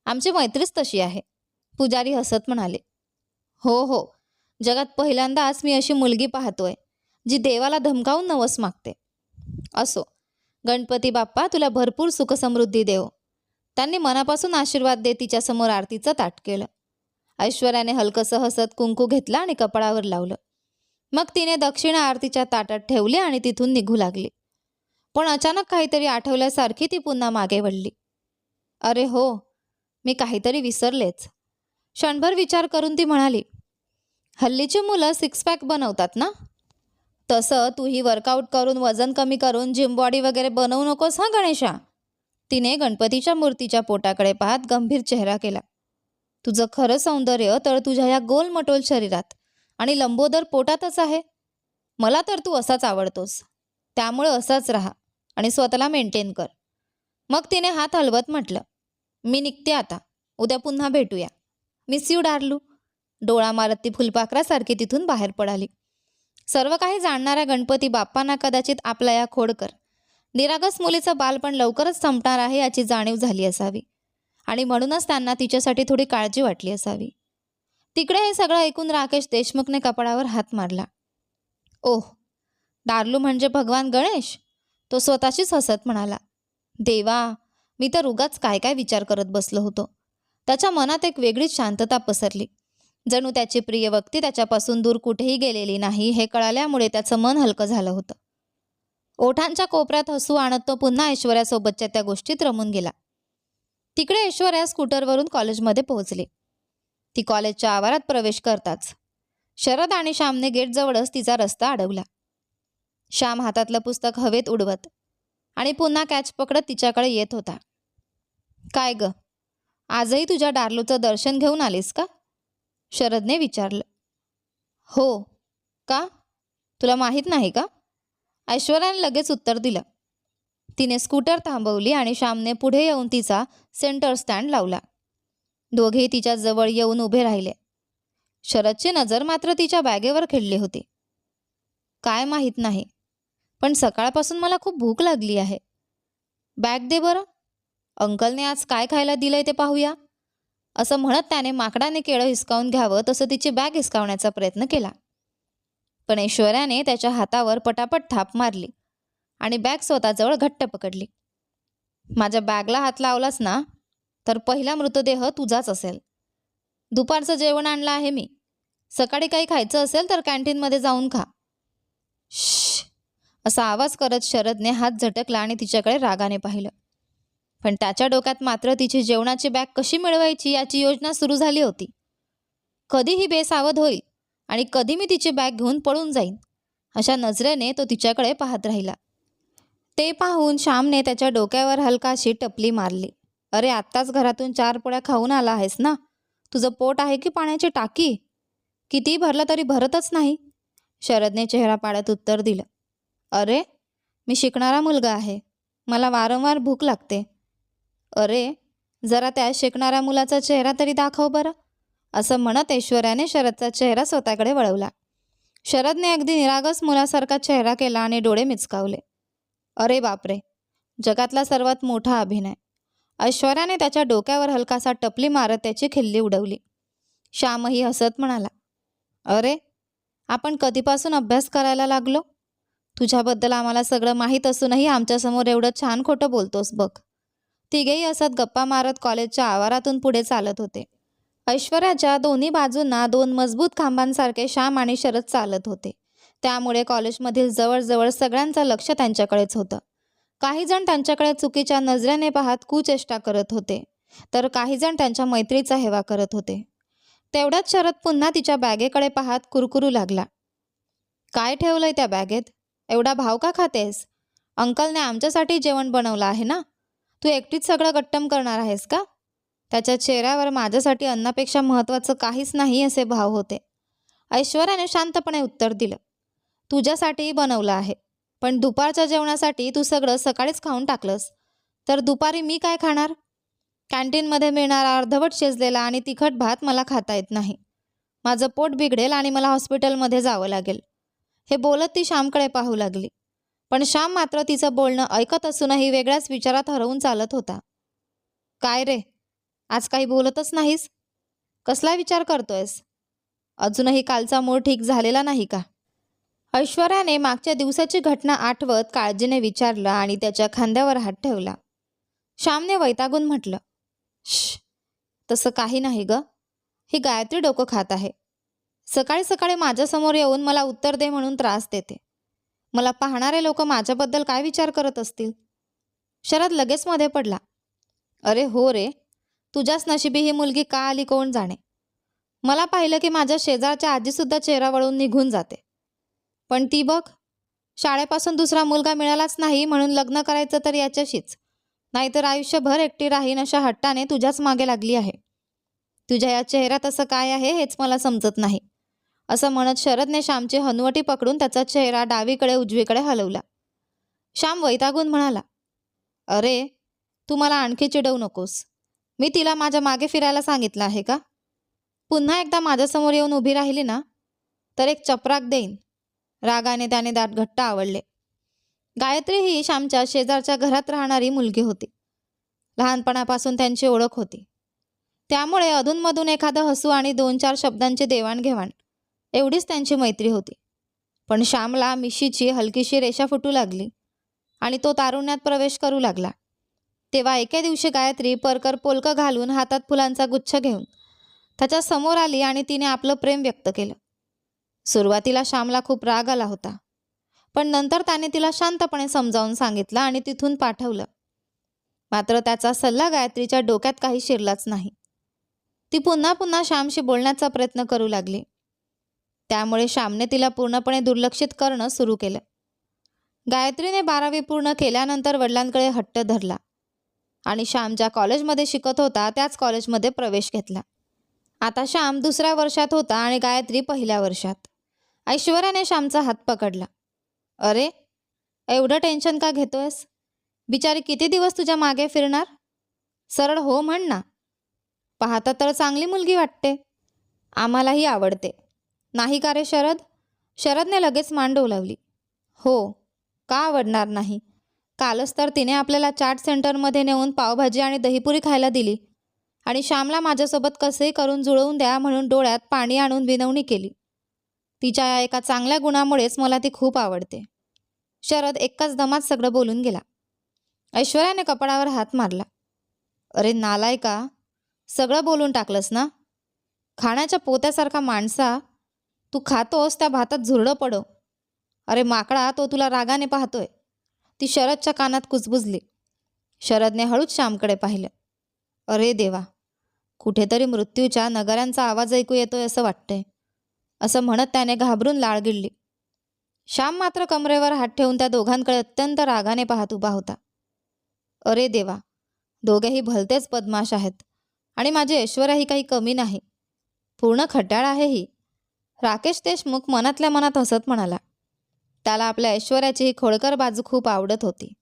आमची मैत्रीच तशी आहे. पुजारी हसत म्हणाले. हो हो, जगात पहिल्यांदाच मी अशी मुलगी पाहतोय जी देवाला धमकावून नवस मागते. असो, गणपती बाप्पा तुला भरपूर सुखसमृद्धी देव. त्यांनी मनापासून आशीर्वाद देत तिच्यासमोर आरतीचं ताट केलं. ऐश्वर्याने हलकंसं हसत कुंकू घेतलं आणि कपाळावर लावलं. मग तिने दक्षिणा आरतीच्या ताटात ठेवली आणि तिथून निघू लागली. पण अचानक काहीतरी आठवल्यासारखी ती पुन्हा मागे वळली. अरे हो, मी काहीतरी विसरलेच. क्षणभर विचार करून ती म्हणाली, हल्लीची मुलं सिक्स पॅक बनवतात ना? तसं तूही वर्कआउट करून वजन कमी करून जिम बॉडी वगैरे बनवू नकोस हां गणेशा. तिने गणपतीच्या मूर्तीच्या पोटाकडे पाहत गंभीर चेहरा केला. तुझं खरं सौंदर्य तर तुझ्या या गोलमटोल शरीरात आणि लंबोदर पोटातच आहे. मला तर तू असाच आवडतोस. त्यामुळे असाच राहा आणि स्वतःला मेंटेन कर. मग तिने हात हलवत म्हटलं, मी निघते आता. उद्या पुन्हा भेटूया. मिस यू डार्लू. डोळा मारत ती फुलपाखरासारखी तिथून बाहेर पडाली. सर्व काही जाणणाऱ्या गणपती बाप्पांना कदाचित आपला या खोडकर निरागस मुलीचं बालपण लवकरच संपणार आहे याची जाणीव झाली असावी आणि म्हणूनच त्यांना तिच्यासाठी थोडी काळजी वाटली असावी. तिकडे हे सगळं ऐकून राकेश देशमुखने कपाळावर हात मारला. ओह, डार्लू म्हणजे भगवान गणेश? तो स्वतःशीच हसत म्हणाला. देवा, मी तर उगाच काय काय विचार करत बसलो होतो. त्याच्या मनात एक वेगळीच शांतता पसरली. जणू त्याची प्रिय व्यक्ती त्याच्यापासून दूर कुठेही गेलेली नाही हे कळाल्यामुळे त्याचं मन हलकं झालं होतं. ओठांच्या कोपऱ्यात हसू आणत तो पुन्हा ऐश्वर्यासोबतच्या त्या गोष्टीत रमून गेला. तिकडे ऐश्वर्या स्कूटरवरून कॉलेजमध्ये पोहोचली. ती कॉलेजच्या आवारात प्रवेश करताच शरद आणि श्यामने गेटजवळच तिचा रस्ता अडवला. श्याम हातातलं पुस्तक हवेत उडवत आणि पुन्हा कॅच पकडत तिच्याकडे येत होता. काय ग, आजही तुझ्या डार्लूचं दर्शन घेऊन आलीस का? शरदने विचारलं. हो. का? तुला माहीत नाही का? ऐश्वर्याने लगेच उत्तर दिलं. तिने स्कूटर थांबवली आणि श्यामने पुढे येऊन तिचा सेंटर स्टँड लावला. दोघेही तिच्या जवळ येऊन उभे राहिले. शरदची नजर मात्र तिच्या बॅगेवर खिळली होती. काय माहीत नाही, पण सकाळपासून मला खूप भूक लागली आहे. बॅग दे बरं. अंकलने आज काय खायला दिलंय ते पाहूया. असं म्हणत त्याने माकडाने केळं हिसकावून घ्यावं तसं तिची बॅग हिसकावण्याचा प्रयत्न केला. पण ऐश्वर्याने त्याच्या हातावर पटापट थाप मारली आणि बॅग स्वतःजवळ घट्ट पकडली. माझ्या बॅगला हात लावलास ना तर पहिला मृतदेह तुझाच असेल. दुपारचं जेवण आणलं आहे मी. सकाळी काही खायचं असेल तर कॅन्टीनमध्ये जाऊन खा. श्श, असा आवाज करत शरदने हात झटकला आणि तिच्याकडे रागाने पाहिलं. पण त्याच्या डोक्यात मात्र तिची जेवणाची बॅग कशी मिळवायची याची योजना सुरू झाली होती. कधी ही बेसावध होईल आणि कधी मी तिची बॅग घेऊन पळून जाईन अशा नजरेने तो तिच्याकडे पाहत राहिला. ते पाहून श्यामने त्याच्या डोक्यावर हलकाशी टपली मारली. अरे, आत्ताच घरातून 4 पोळ्या खाऊन आला आहेस ना? तुझं पोट आहे की पाण्याची टाकी? कितीही भरलं तरी भरतच नाही. शरदने चेहरा पाडत उत्तर दिलं. अरे, मी शिकणारा मुलगा आहे. मला वारंवार भूक लागते. अरे, जरा त्या शिकणाऱ्या मुलाचा चेहरा तरी दाखव बरं. असं म्हणत ऐश्वर्याने शरदचा चेहरा स्वतःकडे वळवला. शरदने अगदी निरागस मुलासारखा चेहरा केला आणि डोळे मिचकावले. अरे बापरे, जगातला सर्वात मोठा अभिनय. ऐश्वर्याने त्याच्या डोक्यावर हलकासा टपली मारत त्याची खिल्ली उडवली. श्यामही हसत म्हणाला. अरे, आपण कधीपासून अभ्यास करायला लागलो? तुझ्याबद्दल आम्हाला सगळं माहीत असूनही आमच्यासमोर एवढं छान खोटं बोलतोस बघ. तिघेही असत गप्पा मारत कॉलेजच्या आवारातून पुढे चालत होते. ऐश्वर्याच्या दोन्ही बाजूंना 2 मजबूत खांबांसारखे श्याम आणि शरद चालत होते. त्यामुळे कॉलेजमधील जवळजवळ सगळ्यांचं लक्ष त्यांच्याकडेच होतं. काही जण त्यांच्याकडे चुकीच्या नजरेने पाहत कुचेष्टा करत होते, तर काही जण त्यांच्या मैत्रीचा हेवा करत होते. तेवढ्यात शरद पुन्हा तिच्या बॅगेकडे पाहत कुरकुरू लागला. काय ठेवलंय त्या बॅगेत? एवढा भाव का खातेस? अंकलने आमच्यासाठी जेवण बनवलं आहे ना? तू एकटीच सगळं गट्टम करणार आहेस का? त्याच्या चेहऱ्यावर माझ्यासाठी अन्नापेक्षा महत्त्वाचं काहीच नाही असे भाव होते. ऐश्वर्याने शांतपणे उत्तर दिलं. तुझ्यासाठीही बनवलं आहे, पण दुपारच्या जेवणासाठी तू सगळं सकाळीच खाऊन टाकलंस, तर दुपारी मी काय खाणार? कॅन्टीनमध्ये मिळणारा अर्धवट शिजलेला आणि तिखट भात मला खाता येत नाही. माझं पोट बिघडेल आणि मला हॉस्पिटलमध्ये जावं लागेल. हे बोलत ती श्यामकडे पाहू लागली. पण श्याम मात्र तिचं बोलणं ऐकत असूनही वेगळ्याच विचारात हरवून चालत होता. काय रे, आज काही बोलतच नाहीस? कसला विचार करतोयस? अजूनही कालचा मूड ठीक झालेला नाही का? ऐश्वर्याने मागच्या दिवसाची घटना आठवत काळजीने विचारलं आणि त्याच्या खांद्यावर हात ठेवला. श्यामने वैतागून म्हटलं. श्श, तसं काही नाही ग. ही गायत्री डोकं खात आहे. सकाळी सकाळी माझ्यासमोर येऊन मला उत्तर दे म्हणून त्रास देते. मला पाहणारे लोक माझ्याबद्दल काय विचार करत असतील? शरद लगेच मध्ये पडला. अरे हो रे, तुझ्याच नशिबी ही मुलगी का आली कोण जाणे. मला पाहिलं की माझ्या शेजारच्या आजीसुद्धा चेहरा वळून निघून जाते. पण ती बघ, शाळेपासून दुसरा मुलगा मिळालाच नाही म्हणून लग्न करायचं तर याच्याशीच, नाहीतर आयुष्यभर एकटी राहीन अशा हट्टाने तुझ्याच मागे लागली आहे. तुझ्या या चेहऱ्यात असं काय आहे हेच मला समजत नाही. असं म्हणत शरदने श्यामची हनुवटी पकडून त्याचा चेहरा डावीकडे उजवीकडे हलवला. श्याम वैतागून म्हणाला, अरे, तू मला आणखी चिडवू नकोस. मी तिला माझ्या मागे फिरायला सांगितलं आहे का? पुन्हा एकदा माझ्यासमोर येऊन उभी राहिली ना तर एक चपराक देईन. रागाने त्याने दात घट्ट आवळले. गायत्री ही श्यामच्या शेजारच्या घरात राहणारी मुलगी होती. लहानपणापासून त्यांची ओळख होती. त्यामुळे अधूनमधून एखादं हसू आणि 2-4 शब्दांची देवाणघेवाण एवढीच त्यांची मैत्री होती. पण श्यामला मिशीची हलकीशी रेषा फुटू लागली आणि तो तारुण्यात प्रवेश करू लागला. तेव्हा एके दिवशी गायत्री परकर पोलकं घालून हातात फुलांचा गुच्छ घेऊन त्याच्या समोर आली आणि तिने आपलं प्रेम व्यक्त केलं. सुरुवातीला श्यामला खूप राग आला होता, पण नंतर त्याने तिला शांतपणे समजावून सांगितलं आणि तिथून पाठवलं. मात्र त्याचा सल्ला गायत्रीच्या डोक्यात काही शिरलाच नाही. ती पुन्हा पुन्हा श्यामशी बोलण्याचा प्रयत्न करू लागली. त्यामुळे श्यामने तिला पूर्णपणे दुर्लक्षित करणं सुरू केलं. गायत्रीने 12वी पूर्ण केल्यानंतर वडिलांकडे हट्ट धरला आणि श्याम ज्या कॉलेजमध्ये शिकत होता त्याच कॉलेजमध्ये प्रवेश घेतला. आता श्याम 2ऱ्या वर्षात होता आणि गायत्री 1ल्या वर्षात. ऐश्वर्याने श्यामचा हात पकडला. अरे, एवढं टेन्शन का घेतोयस? बिचारी किती दिवस तुझ्या मागे फिरणार? सरळ हो म्हण ना. पाहता तर चांगली मुलगी वाटते. आम्हालाही आवडते. नाही का रे शरद? शरदने लगेच मान डोलावली. हो, का आवडणार नाही? कालच तर तिने आपल्याला चाट सेंटरमध्ये नेऊन पावभाजी आणि दहीपुरी खायला दिली आणि श्यामला माझ्यासोबत कसेही करून जुळवून द्या म्हणून डोळ्यात पाणी आणून विनवणी केली. तिच्या या एका चांगल्या गुणामुळेच मला ती खूप आवडते. शरद एकाच दमात सगळं बोलून गेला. ऐश्वर्याने कपाळावर हात मारला. अरे नालायका, सगळं बोलून टाकलंस ना? खाण्याच्या पोत्यासारखा माणसा, तू खातोस त्या भातात झुरडं पडो. अरे माकडा, तो तुला रागाने पाहतोय. ती शरदच्या कानात कुजबुजली. शरदने हळूच श्यामकडे पाहिलं. अरे देवा, कुठेतरी मृत्यूच्या नगाऱ्यांचा आवाज ऐकू येतोय असं वाटतंय, असं म्हणत त्याने घाबरून लाळ गिळली. श्याम मात्र कमरेवर हात ठेवून त्या दोघांकडे अत्यंत रागाने पाहत उभा होता. अरे देवा, दोघेही भलतेच बदमाश आहेत आणि माझी ऐश्वर्या ही काही कमी नाही. पूर्ण खट्याळ आहे ही. राकेश देशमुख मनातल्या मनात हसत म्हणाला. त्याला आपल्या ऐश्वर्याची ही खोडकर बाजू खूप आवडत होती.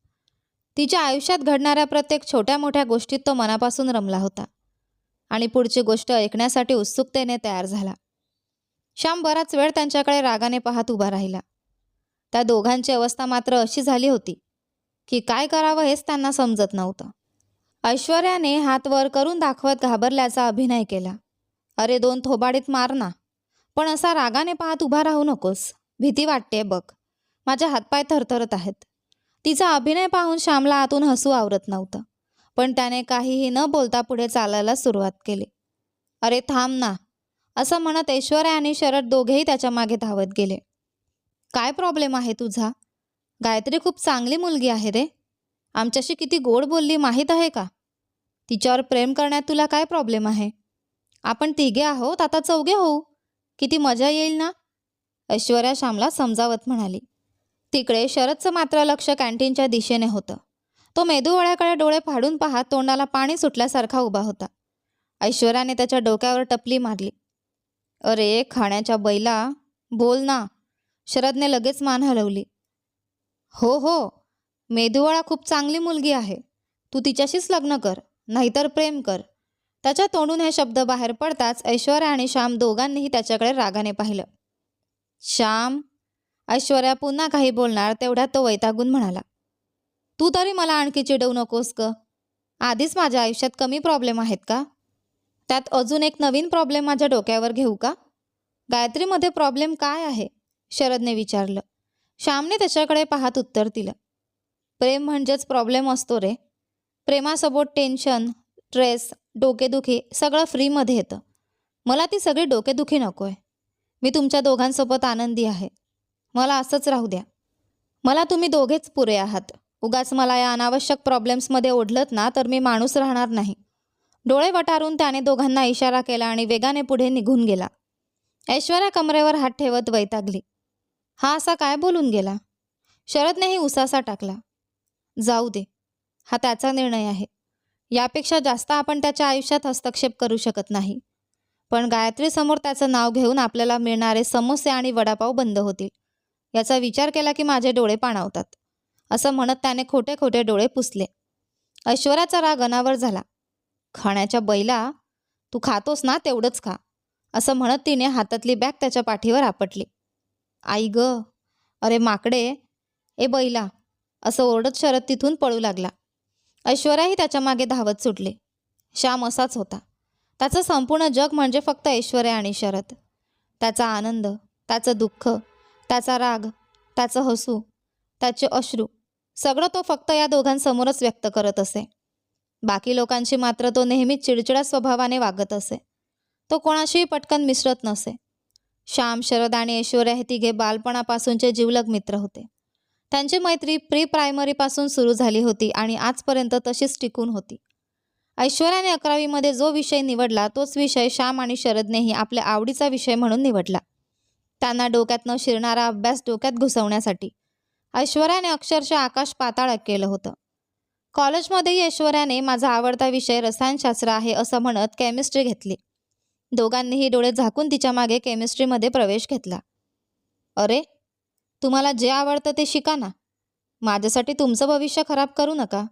तिच्या आयुष्यात घडणाऱ्या प्रत्येक छोट्या मोठ्या गोष्टीत तो मनापासून रमला होता आणि पुढची गोष्ट ऐकण्यासाठी उत्सुकतेने तयार झाला. श्याम बराच वेळ त्यांच्याकडे रागाने पाहत उभा राहिला. त्या दोघांची अवस्था मात्र अशी झाली होती की काय करावं हेच त्यांना समजत नव्हतं. ऐश्वर्याने हात वर करून दाखवत घाबरल्याचा अभिनय केला. अरे 2 थोबाडीत मार ना, पण असा रागाने पाहत उभा राहू नकोस. भीती वाटते बघ. माझे हातपाय थरथरत आहेत. तिचा अभिनय पाहून श्यामला आतून हसू आवरत नव्हतं, पण त्याने काहीही न बोलता पुढे चालायला सुरुवात केली. अरे थांब ना, असं म्हणत ऐश्वर्या आणि शरद दोघेही त्याच्या मागे धावत गेले. काय प्रॉब्लेम आहे तुझा? गायत्री खूप चांगली मुलगी आहे रे. आमच्याशी किती गोड बोलली माहीत आहे का? तिच्यावर प्रेम करण्यात तुला काय प्रॉब्लेम आहे? आपण 3घे आहोत, आता 4घे होऊ. किती मजा येईल ना? ऐश्वर्या श्यामला समजावत म्हणाली. तिकडे शरदचं मात्र लक्ष कॅन्टीनच्या दिशेने होतं. तो मेदूवड्याकडे डोळे फाडून पाहत तोंडाला पाणी सुटल्यासारखा उभा होता. ऐश्वर्याने त्याच्या डोक्यावर टपली मारली. अरे खाण्याच्या बैला, बोल ना. शरदने लगेच मान हलवली. हो हो, मेदूवडा खूप चांगली मुलगी आहे. तू तिच्याशीच लग्न कर, नाहीतर प्रेम कर. त्याच्या तोंडून हे शब्द बाहेर पडताच ऐश्वर्या आणि श्याम दोघांनीही त्याच्याकडे रागाने पाहिलं. श्याम, ऐश्वर्या पुन्हा काही बोलणार तेवढ्यात तो वैतागून म्हणाला. तू तरी मला आणखी चिडवू नकोस ग. आधीच माझ्या आयुष्यात कमी प्रॉब्लेम आहेत का? त्यात अजून एक नवीन प्रॉब्लेम माझ्या डोक्यावर घेऊ का? गायत्रीमध्ये प्रॉब्लेम काय आहे? शरदने विचारलं. श्यामने त्याच्याकडे पाहत उत्तर दिलं. प्रेम म्हणजेच प्रॉब्लेम असतो रे. प्रेमासोबत टेन्शन, स्ट्रेस, डोकेदुखी सगळं फ्रीमध्ये येतं. मला ती सगळी डोकेदुखी नको आहे. मी तुमच्या दोघांसोबत आनंदी आहे. मला असंच राहू द्या. मला तुम्ही दोघेच पुरे आहात. उगाच मला या अनावश्यक प्रॉब्लेम्समध्ये ओढलत ना तर मी माणूस राहणार नाही. डोळे वटारून त्याने दोघांना इशारा केला आणि वेगाने पुढे निघून गेला. ऐश्वर्या कमरेवर हात ठेवत वैतागली. हा असा काय बोलून गेला? शरदनेही उसासा टाकला. जाऊ दे, हा त्याचा निर्णय आहे. यापेक्षा जास्त आपण त्याच्या आयुष्यात हस्तक्षेप करू शकत नाही. पण गायत्रीसमोर त्याचं नाव घेऊन आपल्याला मिळणारे समोसे आणि वडापाव बंद होतील याचा विचार केला की माझे डोळे पाणावतात, असं म्हणत त्याने खोटे खोटे डोळे पुसले. ऐश्वर्याचा राग अनावर झाला. खाण्याच्या बैला, तू खातोस ना तेवढंच खा, असं म्हणत तिने हातातली बॅग त्याच्या पाठीवर आपटली. आई ग, अरे माकडे, ए बैला, असं ओरडत शरद तिथून पळू लागला. ऐश्वर्याही त्याच्या मागे धावत सुटली. श्याम असाच होता. त्याचं संपूर्ण जग म्हणजे फक्त ऐश्वर्या आणि शरद. त्याचा आनंद, त्याचं दुःख, त्याचा राग, त्याचं हसू, त्याचे अश्रू, सगळं तो फक्त या दोघांसमोरच व्यक्त करत असे. बाकी लोकांशी मात्र तो नेहमीच चिडचिडा स्वभावाने वागत असे. तो कोणाशीही पटकन मिसळत नसे. श्याम, शरद आणि ऐश्वर्या हे तिघे बालपणापासूनचे जिवलग मित्र होते. त्यांची मैत्री प्री प्रायमरीपासून सुरू झाली होती आणि आजपर्यंत तशीच टिकून होती. ऐश्वर्याने 11वीमध्ये जो विषय निवडला तोच विषय श्याम आणि शरदनेही आपल्या आवडीचा विषय म्हणून निवडला. त्यांना डोक्यात न शिरणारा अभ्यास डोक्यात घुसवण्यासाठी ऐश्वर्याने अक्षरशः आकाश पाताळ केलं होतं. कॉलेजमध्येही ऐश्वर्याने माझा आवडता विषय रसायनशास्त्र आहे असं म्हणत केमिस्ट्री घेतली. दोघांनीही डोळे झाकून तिच्या मागे केमिस्ट्रीमध्ये प्रवेश घेतला. अरे, तुम्हाला जे आवडतं ते शिका ना, माझ्यासाठी तुमचं भविष्य खराब करू नका.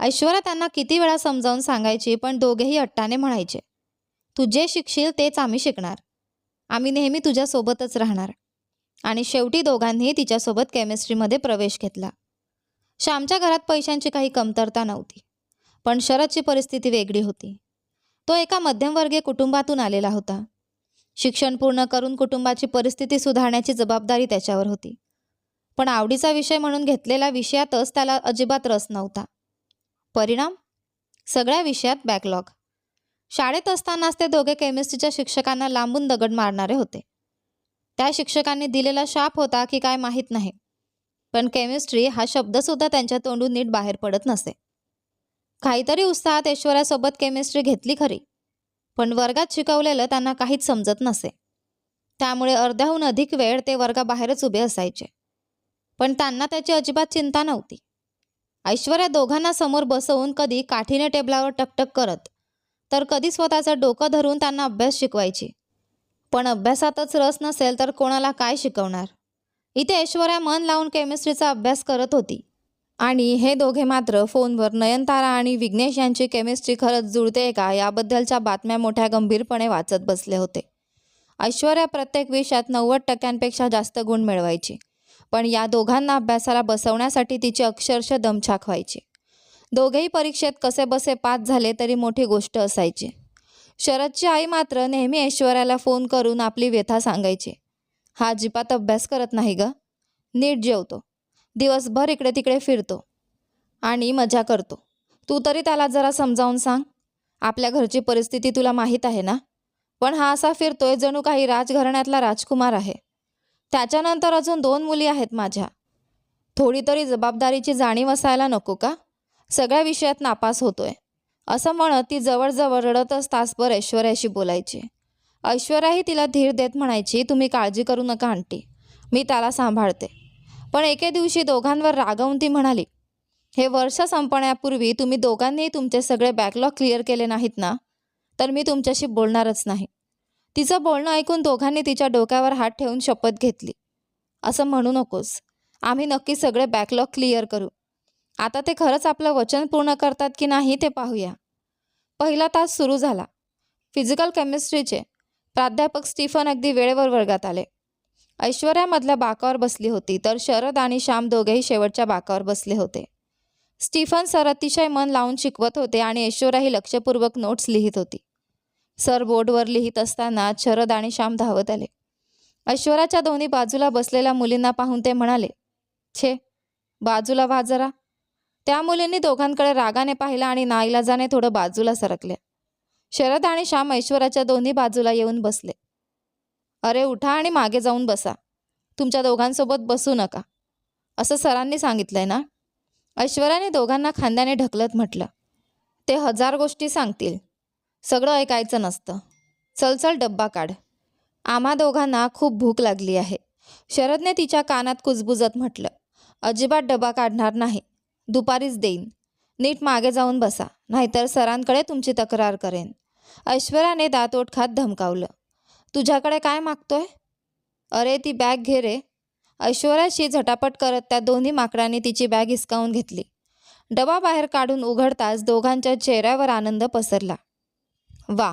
ऐश्वर्या त्यांना किती वेळा समजावून सांगायची, पण दोघेही अट्टाने म्हणायचे, तू जे शिकशील तेच आम्ही शिकणार, आम्ही नेहमी तुझ्यासोबतच राहणार. आणि शेवटी दोघांनीही तिच्यासोबत केमिस्ट्रीमध्ये प्रवेश घेतला. श्यामच्या घरात पैशांची काही कमतरता नव्हती, पण शरदची परिस्थिती वेगळी होती. तो एका मध्यमवर्गीय कुटुंबातून आलेला होता. शिक्षण पूर्ण करून कुटुंबाची परिस्थिती सुधारण्याची जबाबदारी त्याच्यावर होती. पण आवडीचा विषय म्हणून घेतलेल्या विषयातच त्याला अजिबात रस नव्हता. परिणाम, सगळ्या विषयात बॅकलॉग. शाळेत असतानाच ते दोघे केमिस्ट्रीच्या शिक्षकांना लांबून दगड मारणारे होते. त्या शिक्षकांनी दिलेला शाप होता की काय माहीत नाही, पण केमिस्ट्री हा शब्दसुद्धा त्यांच्या तोंडून नीट बाहेर पडत नसे. काहीतरी उत्साहात ऐश्वर्यासोबत केमिस्ट्री घेतली खरी, पण वर्गात शिकवलेलं त्यांना काहीच समजत नसे. त्यामुळे अर्ध्याहून अधिक वेळ ते वर्गाबाहेरच उभे असायचे. पण त्यांना त्याची अजिबात चिंता नव्हती. ऐश्वर्या दोघांना समोर बसवून कधी काठीने टेबलावर टकटक करत, तर कधी स्वतःचं डोकं धरून त्यांना अभ्यास शिकवायची. पण अभ्यासातच रस नसेल तर कोणाला काय शिकवणार? इथे ऐश्वर्या मन लावून केमिस्ट्रीचा अभ्यास करत होती आणि हे दोघे मात्र फोनवर नयनतारा आणि विघ्नेश यांची केमिस्ट्री खरंच जुळते का याबद्दलच्या बातम्या मोठ्या गंभीरपणे वाचत बसले होते. ऐश्वर्या प्रत्येक विषयात 90% जास्त गुण मिळवायची, पण या दोघांना अभ्यासाला बसवण्यासाठी तिची अक्षरशः दमछाक व्हायची. दोघेही परीक्षेत कसे बसे पास झाले तरी मोठी गोष्ट असायची. शरदची आई मात्र नेहमी ऐश्वर्याला फोन करून आपली व्यथा सांगायची. हा अजिबात अभ्यास करत नाही ग, नीट जेवतो, दिवसभर इकडे तिकडे फिरतो आणि मजा करतो. तू तरी त्याला जरा समजावून सांग. आपल्या घरची परिस्थिती तुला माहीत आहे ना, पण हा असा फिरतोय जणू काही राजघराण्यातला राजकुमार आहे. त्याच्यानंतर अजून 2 मुली आहेत माझ्या. थोडी तरी जबाबदारीची जाणीव असायला नको का? सगळ्या विषयात नापास होतोय, असं म्हणत ती जवळजवळ रडतच तासभर ऐश्वर्याशी बोलायची. ऐश्वर्याही तिला धीर देत म्हणायची, तुम्ही काळजी करू नका आंटी, मी त्याला सांभाळते. पण एके दिवशी दोघांवर रागावून ती म्हणाली, हे वर्ष संपण्यापूर्वी तुम्ही दोघांनीही तुमचे सगळे बॅकलॉग क्लिअर केले नाहीत ना, तर मी तुमच्याशी बोलणारच नाही. तिचं बोलणं ऐकून दोघांनी तिच्या डोक्यावर हात ठेवून शपथ घेतली, असं म्हणू नकोस, आम्ही नक्की सगळे बॅकलॉग क्लिअर करू. आता ते खरंच आपलं वचन पूर्ण करतात की नाही ते पाहूया. पहिला तास सुरू झाला. फिजिकल केमिस्ट्रीचे प्राध्यापक स्टीफन अगदी वेळेवर वर्गात आले. ऐश्वर्या मधल्या बाकावर बसली होती, तर शरद आणि श्याम दोघेही शेवटच्या बाकावर बसले होते. स्टीफन सर अतिशय मन लावून शिकवत होते आणि ऐश्वर्याही लक्षपूर्वक नोट्स लिहित होती. सर बोर्डवर लिहित असताना शरद आणि श्याम धावत आले. ऐश्वर्याच्या दोन्ही बाजूला बसलेल्या मुलींना पाहून ते म्हणाले, छे, बाजूला व्हा जरा. त्या मुलींनी दोघांकडे रागाने पाहिलं आणि नाईलाजाने थोडं बाजूला सरकले. शरद आणि श्याम ऐश्वर्याच्या दोन्ही बाजूला येऊन बसले. अरे उठा आणि मागे जाऊन बसा, तुमच्या दोघांसोबत बसू नका, असं सरांनी सांगितलंय ना. ऐश्वर्याने दोघांना खांद्याने ढकलत म्हटलं, ते 1000 गोष्टी सांगतील, सगळं ऐकायचं नसतं. चल चल डब्बा काढ, आम्हा दोघांना खूप भूक लागली आहे, शरदने तिच्या कानात कुजबुजत म्हटलं, अजिबात डबा काढणार नाही. दुपारीच देईन. नीट मागे जाऊन बसा, नाहीतर सरांकडे तुमची तक्रार करेन. ऐश्वर्याने दातोट खात धमकावलं. तुझ्याकडे काय मागतोय? अरे ती बॅग घे रे. ऐश्वर्याशी झटापट करत त्या दोन्ही माकडांनी तिची बॅग हिसकावून घेतली. डबा बाहेर काढून उघडताच दोघांच्या चेहऱ्यावर आनंद पसरला. वा,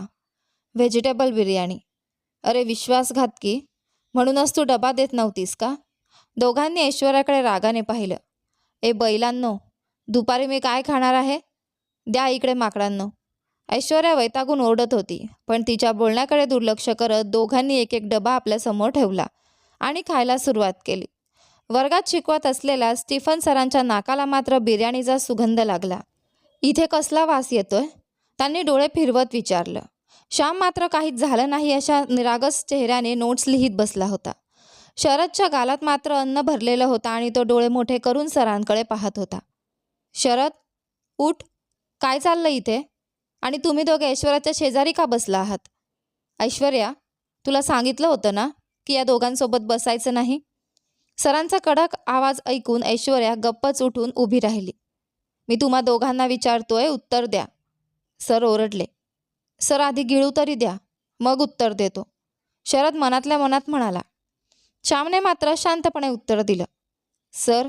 व्हेजिटेबल बिर्याणी. अरे विश्वासघातकी, म्हणूनच तू डबा देत नव्हतीस का? दोघांनी ऐश्वर्याकडे रागाने पाहिलं. ए बैलांनो, दुपारी मी काय खाणार आहे? द्या इकडे माकडांनो. ऐश्वर्या वैतागून ओरडत होती, पण तिच्या बोलण्याकडे दुर्लक्ष करत दोघांनी एक एक डबा आपल्यासमोर ठेवला आणि खायला सुरुवात केली. वर्गात शिकवत असलेल्या स्टीफन सरांच्या नाकाला मात्र बिर्याणीचा सुगंध लागला. इथे कसला वास येतोय? त्यांनी डोळे फिरवत विचारलं. श्याम मात्र काहीच झालं नाही अशा निरागस चेहऱ्याने नोट्स लिहित बसला होता. शरदच्या गालात मात्र अन्न भरलेलं होतं आणि तो डोळे मोठे करून सरांकडे पाहत होता. शरद, उठ. काय चाललं इथे? आणि तुम्ही दोघे ऐश्वर्याच्या शेजारी का बसला आहात? ऐश्वर्या, तुला सांगितलं होतं ना की या दोघांसोबत बसायचं नाही? सरांचा कडक आवाज ऐकून ऐश्वर्या गप्पच उठून उभी राहिली. मी तुम्हा दोघांना विचारतोय, उत्तर द्या. सर ओरडले. सर आधी गिळू तरी द्या, मग उत्तर देतो. शरद मनातल्या मनात म्हणाला. श्यामने मात्र शांतपणे उत्तर दिलं. सर,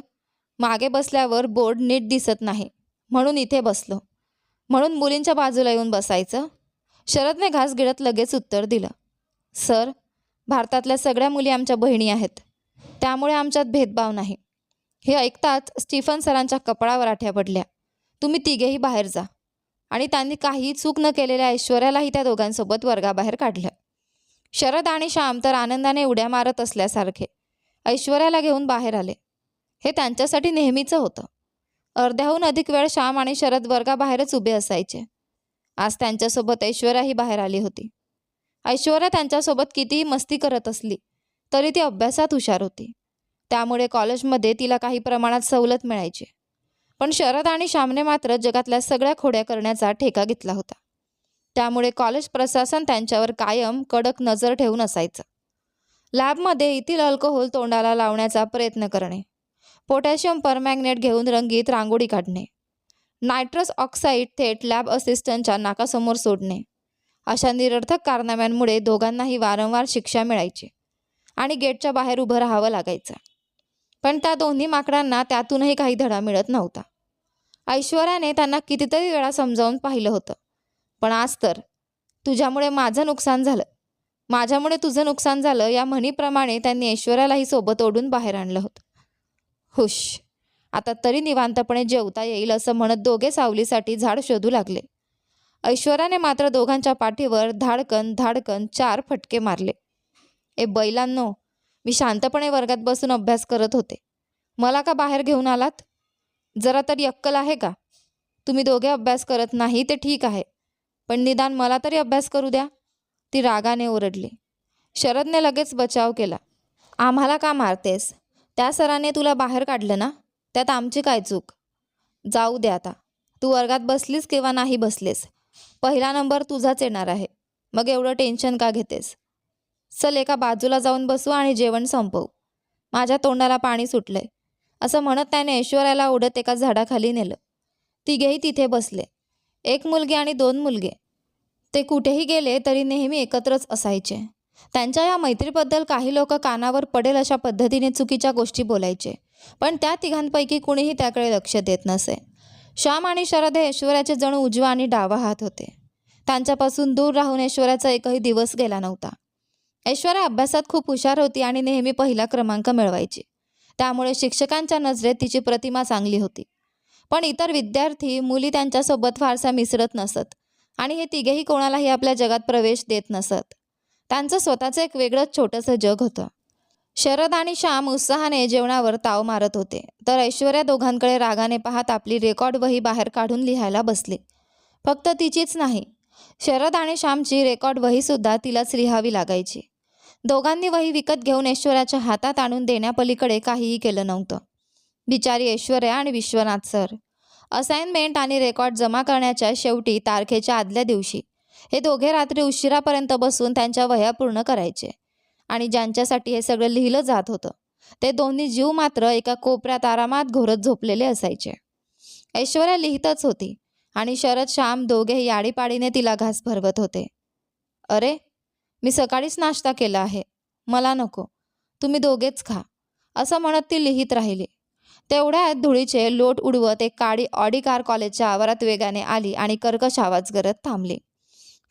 मागे बसल्यावर बोर्ड नीट दिसत नाही, म्हणून इथे बसलो. म्हणून मुलींच्या बाजूला येऊन बसायचं? शरदने घास गिळत लगेच उत्तर दिलं. सर, भारतातल्या सगळ्या मुली आमच्या बहिणी आहेत, त्यामुळे आमच्यात भेदभाव नाही. हे ऐकताच स्टीफन सरांच्या कपाळावर आठ्या पडल्या. तुम्ही तिघेही बाहेर जा. आणि त्यांनी काही चूक न केलेल्या ऐश्वर्यालाही त्या दोघांसोबत वर्गाबाहेर काढलं. शरद आणि श्याम तर आनंदाने उड्या मारत असल्यासारखे ऐश्वर्याला घेऊन बाहेर आले. हे त्यांच्यासाठी नेहमीचं होतं. अर्ध्याहून अधिक वेळ श्याम आणि शरद वर्गाबाहेरच उभे असायचे. आज त्यांच्यासोबत ऐश्वर्याही बाहेर आली होती. ऐश्वर्या त्यांच्यासोबत कितीही मस्ती करत असली तरी ती अभ्यासात हुशार होती, त्यामुळे कॉलेजमध्ये तिला काही प्रमाणात सवलत मिळायची. पण शरद आणि श्यामने मात्र जगातल्या सगळ्या खोड्या करण्याचा ठेका घेतला होता, त्यामुळे कॉलेज प्रशासन त्यांच्यावर कायम कडक नजर ठेवून असायचं. लॅबमध्ये इथिल अल्कोहोल तोंडाला लावण्याचा प्रयत्न करणे, पोटॅशियम परमॅंगनेट घेऊन रंगीत रांगोळी काढणे, नायट्रस ऑक्साईड थेट लॅब असिस्टंटच्या नाकासमोर सोडणे, अशा निरर्थक कारनाम्यांमुळे दोघांनाही वारंवार शिक्षा मिळायची आणि गेटच्या बाहेर उभं राहावं लागायचं. पण त्या दोन्ही माकडांना त्यातूनही काही धडा मिळत नव्हता. ऐश्वर्याने त्यांना कितीतरी वेळा समजावून पाहिलं होतं, पण आज तर तुझ्यामुळे माझं नुकसान झालं, माझ्यामुळे तुझं नुकसान झालं या म्हणीप्रमाणे त्यांनी ऐश्वर्यालाही सोबत ओढून बाहेर आणलं होतं. हुश, आता तरी निवांतपणे जेवता येईल असं म्हणत दोघे सावलीसाठी झाड शोधू लागले. ऐश्वर्याने मात्र दोघांच्या पाठीवर धाडकन धाडकन 4 फटके मारले. ए बैलांनो, मी शांतपणे वर्गात बसून अभ्यास करत होते, मला का बाहेर घेऊन आलात? जरा तरी अक्कल आहे का? तुम्ही दोघे अभ्यास करत नाही ते ठीक आहे, पण निदान मला तरी अभ्यास करू द्या. ती रागाने ओरडली. शरदने लगेच बचाव केला. आम्हाला का मारतेस? त्या सराने तुला बाहेर काढलं ना, त्यात आमची काय चूक? जाऊ दे आता, तू वर्गात बसलीस किंवा नाही बसलीस, पहिला नंबर तुझाच येणार आहे, मग एवढं टेन्शन का घेतेस? चल एका बाजूला जाऊन बसू आणि जेवण संपवू, माझ्या तोंडाला पाणी सुटलंय, असं म्हणत त्याने ऐश्वर्याला ओढत एका झाडाखाली नेलं. तिघेही तिथे बसले. एक मुलगी आणि 2 मुलगे. ते कुठेही गेले तरी नेहमी एकत्रच असायचे. त्यांच्या या मैत्रीबद्दल काही लोक कानावर पडेल अशा पद्धतीने चुकीच्या गोष्टी बोलायचे, पण त्या तिघांपैकी कुणीही त्याकडे लक्ष देत नसे. श्याम आणि शरद हे ऐश्वर्याचे जणू उजवा आणि डावा हात होते. त्यांच्यापासून दूर राहून ऐश्वर्याचा एकही दिवस गेला नव्हता. ऐश्वर्या अभ्यासात खूप हुशार होती आणि नेहमी पहिला क्रमांक मिळवायची, त्यामुळे शिक्षकांच्या नजरेत तिची प्रतिमा चांगली होती. पण इतर विद्यार्थी मुली त्यांच्यासोबत फारसा मिसळत नसत आणि हे तिघेही कोणालाही आपल्या जगात प्रवेश देत नसत. त्यांचं स्वतःचं एक वेगळंच छोटंसं जग होतं. शरद आणि श्याम उत्साहाने जेवणावर ताव मारत होते, तर ऐश्वर्या दोघांकडे रागाने पाहत आपली रेकॉर्ड वही बाहेर काढून लिहायला बसली. फक्त तिचीच नाही, शरद आणि श्यामची रेकॉर्ड वहीसुद्धा तिलाच लिहावी लागायची. दोघांनी वही विकत घेऊन ऐश्वर्याच्या हातात आणून देण्यापलीकडे काहीही केलं नव्हतं. बिचारी ऐश्वर्या आणि विश्वनाथ सर. असाइनमेंट आणि रेकॉर्ड जमा करण्याच्या शेवटी तारखेच्या आदल्या दिवशी हे दोघे रात्री उशिरापर्यंत बसून त्यांच्या वह्या पूर्ण करायचे आणि ज्यांच्यासाठी हे सगळं लिहिलं जात होतं ते दोन्ही जीव मात्र एका कोपऱ्यात आरामात घोरत झोपलेले असायचे. ऐश्वर्या लिहितच होती आणि शरद श्याम दोघेही आडीपाडीने तिला घास भरवत होते. अरे, मी सकाळीच नाश्ता केला आहे, मला नको, तुम्ही दोघेच खा, असं म्हणत ती लिहित राहिली. तेवढ्यात धुळीचे लोट उडवत एक काळी ऑडी कार कॉलेजच्या आवारात वेगाने आली आणि कर्कश आवाज करत थांबली.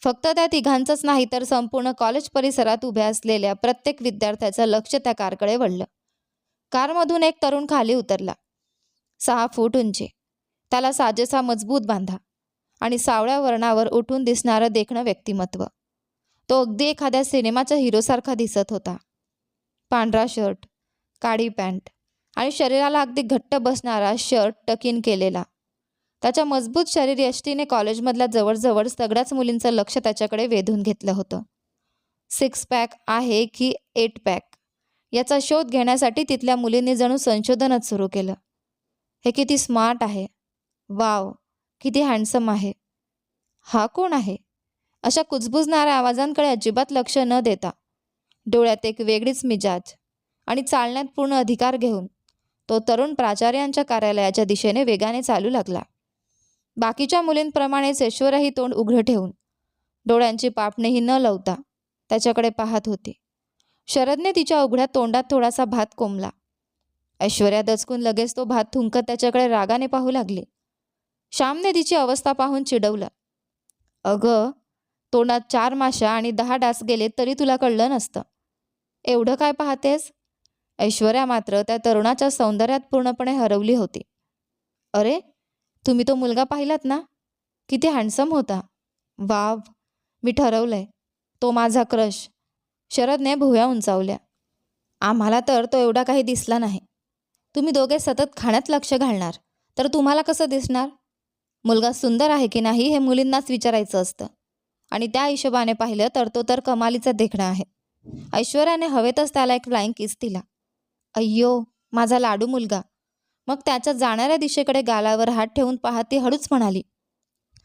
फक्त त्या तिघांचंच नाही तर संपूर्ण कॉलेज परिसरात उभ्या असलेल्या प्रत्येक विद्यार्थ्याचं लक्ष त्या कारकडे वळलं. कारमधून एक तरुण खाली उतरला. 6 फूट उंची, त्याला साजेसा मजबूत बांधा आणि सावळ्या वर्णावर उठून दिसणारं देखणं व्यक्तिमत्व. तो अगदी एखाद्या सिनेमाच्या हिरोसारखा दिसत होता. पांढरा शर्ट, काळी पॅन्ट आणि शरीराला अगदी घट्ट बसणारा शर्ट टक इन केलेला. त्याच्या मजबूत शरीरयष्टीने कॉलेजमधल्या जवळजवळ सगळ्याच मुलींचं लक्ष त्याच्याकडे वेधून घेतलं होतं. 6 पॅक आहे की 8 पॅक याचा शोध घेण्यासाठी तिथल्या मुलींनी जणू संशोधनच सुरू केलं. हे किती स्मार्ट आहे, वाव, किती हँडसम आहे, हा कोण आहे, अशा कुजबुजणाऱ्या आवाजांकडे अजिबात लक्ष न देता डोळ्यात एक वेगळीच मिजाज आणि चालण्यात पूर्ण अधिकार घेऊन तो तरुण प्राचार्यांच्या कार्यालयाच्या दिशेने वेगाने चालू लागला. बाकीच्या मुलींप्रमाणेच ऐश्वर्याही तोंड उघडं ठेवून डोळ्यांची पापणीही न लावता त्याच्याकडे पाहत होती. शरदने तिच्या उघड्या तोंडात थोडासा भात कोंबला. ऐश्वर्या दचकून लगेच तो भात थुंकत त्याच्याकडे रागाने पाहू लागली. श्यामने तिची अवस्था पाहून चिडवलं. अगं, तोंडात 4 माश्या आणि 10 डास गेले तरी तुला कळलं नसतं. एवढं काय पाहतेस? ऐश्वर्या मात्र त्या तरुणाच्या सौंदर्यात पूर्णपणे हरवली होती. अरे, तुम्ही तो मुलगा पाहिलात ना, किती हँडसम होता. वाव, मी ठरवलंय, तो माझा क्रश. शरदने भुवया उंचावल्या. आम्हाला तर तो एवढा काही दिसला नाही. तुम्ही दोघे सतत खाण्यात लक्ष घालणार तर तुम्हाला कसं दिसणार? मुलगा सुंदर आहे की नाही हे मुलींनाच विचारायचं असतं आणि त्या हिशोबाने पाहिलं तर तो तर कमालीचा देखणा आहे. ऐश्वर्याने हवेतच त्याला एक फ्लाइंग किस दिला. अय्यो, माझा लाडू मुलगा. मग त्याच्या जाणाऱ्या दिशेकडे गालावर हात ठेवून पाहत ती हळूच म्हणाली,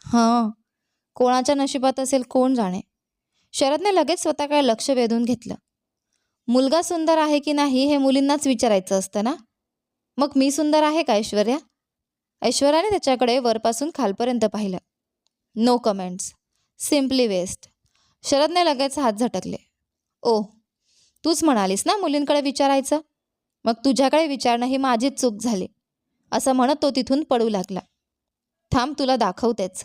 हां, कोणाच्या नशिबात असेल कोण जाणे. शरदने लगेच स्वतःकडे लक्ष वेधून घेतलं. मुलगा सुंदर आहे की नाही हे मुलींनाच विचारायचं असतं ना. मग मी सुंदर आहे का ऐश्वर्या? ऐश्वर्याने त्याच्याकडे वरपासून खालपर्यंत पाहिलं. No comments, simply waste. शरदने लगेच हात झटकले. ओ, तूच म्हणालीस ना मुलींकडे विचारायचं, मग तुझ्याकडे विचारणं ही माझीच चूक झाली, असं म्हणत तो तिथून पडू लागला. थांब, तुला दाखवतेच,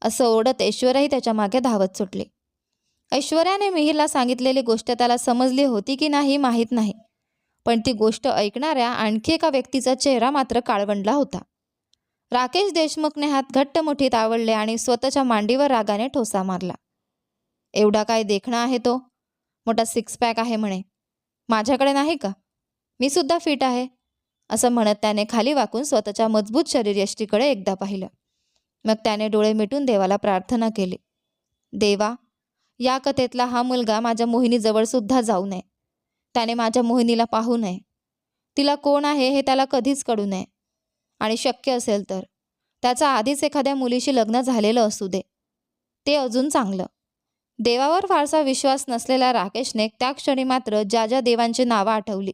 असं ओरडत ऐश्वर्याही त्याच्या मागे धावत सुटली. ऐश्वर्याने मिहीरला सांगितलेली गोष्ट त्याला समजली होती की नाही माहीत नाही, पण ती गोष्ट ऐकणाऱ्या आणखी एका व्यक्तीचा चेहरा मात्र काळवंडला होता. राकेश देशमुखने हात घट्ट मुठीत आवळले आणि स्वतःच्या मांडीवर रागाने ठोसा मारला. एवढा काय देखणा आहे तो, मोठा 6 पॅक आहे म्हणे. माझ्याकडे नाही का? मी सुद्धा फिट आहे, असं म्हणत त्याने खाली वाकून स्वतःच्या मजबूत शरीरयष्टीकडे एकदा पाहिलं. मग त्याने डोळे मिटून देवाला प्रार्थना केली. देवा, या कथेतला हा मुलगा माझ्या मोहिनीजवळ सुद्धा जाऊ नये. त्याने माझ्या मोहिनीला पाहू नये. तिला कोण आहे हे त्याला कधीच कळू नये. आणि शक्य असेल तर त्याचं आधीच एखाद्या मुलीशी लग्न झालेलं असू दे, ते अजून चांगलं. देवावर फारसा विश्वास नसलेल्या राकेशने त्या क्षणी मात्र ज्या ज्या देवांची नावं आठवली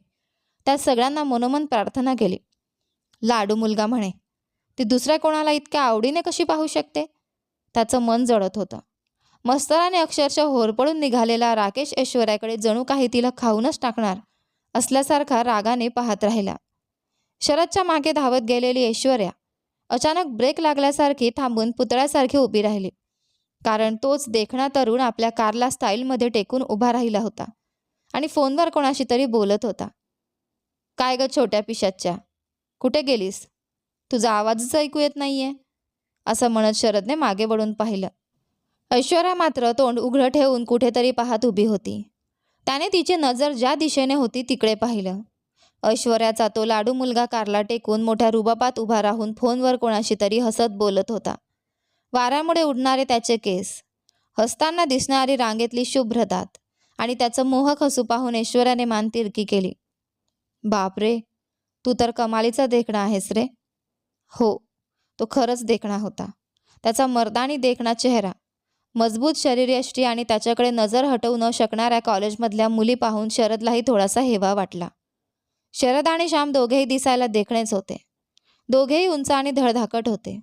त्या सगळ्यांना मनोमन प्रार्थना केली. लाडू मुलगा म्हणे, ती दुसऱ्या कोणाला इतक्या आवडीने कशी पाहू शकते? त्याचं मन जळत होतं. मस्तराने अक्षरशः होरपळून निघालेला राकेश ऐश्वर्याकडे जणू काही तिला खाऊनच टाकणार असल्यासारखा रागाने पाहत राहिला. शरदच्या मागे धावत गेलेली ऐश्वर्या अचानक ब्रेक लागल्यासारखी थांबून पुतळ्यासारखी उभी राहिली, कारण तोच देखणा तरुण आपल्या कारला स्टाईलमध्ये टेकून उभा राहिला होता आणि फोनवर कोणाशी तरी बोलत होता. काय ग छोट्या पिशाच्या, कुठे गेलीस? तुझा आवाजच ऐकू येत नाहीये, असं म्हणत शरदने मागे वळून पाहिलं. ऐश्वर्या मात्र तोंड उघडं ठेवून कुठेतरी पाहत उभी होती. त्याने तिची नजर ज्या दिशेने होती तिकडे पाहिलं. ऐश्वर्याचा तो लाडू मुलगा कारला टेकून मोठ्या रुबाबात उभा राहून फोनवर कोणाशी तरी हसत बोलत होता. वाऱ्यामुळे उडणारे त्याचे केस, हसताना दिसणारी रांगेतली शुभ्र दात आणि त्याचं मोहक हसू पाहून ऐश्वर्याने मान तिरकी केली. बापरे, तू तर कमालीचा देखणा आहेस रे. हो, तो खरंच देखणा होता. त्याचा मर्दानी देखणा चेहरा, मजबूत शरीरयष्टी आणि त्याच्याकडे नजर हटवू न शकणाऱ्या कॉलेजमधल्या मुली पाहून शरदलाही थोडासा हेवा वाटला. शरद आणि श्याम दोघेही दिसायला देखणेच होते. दोघेही उंच आणि धडधाकट होते.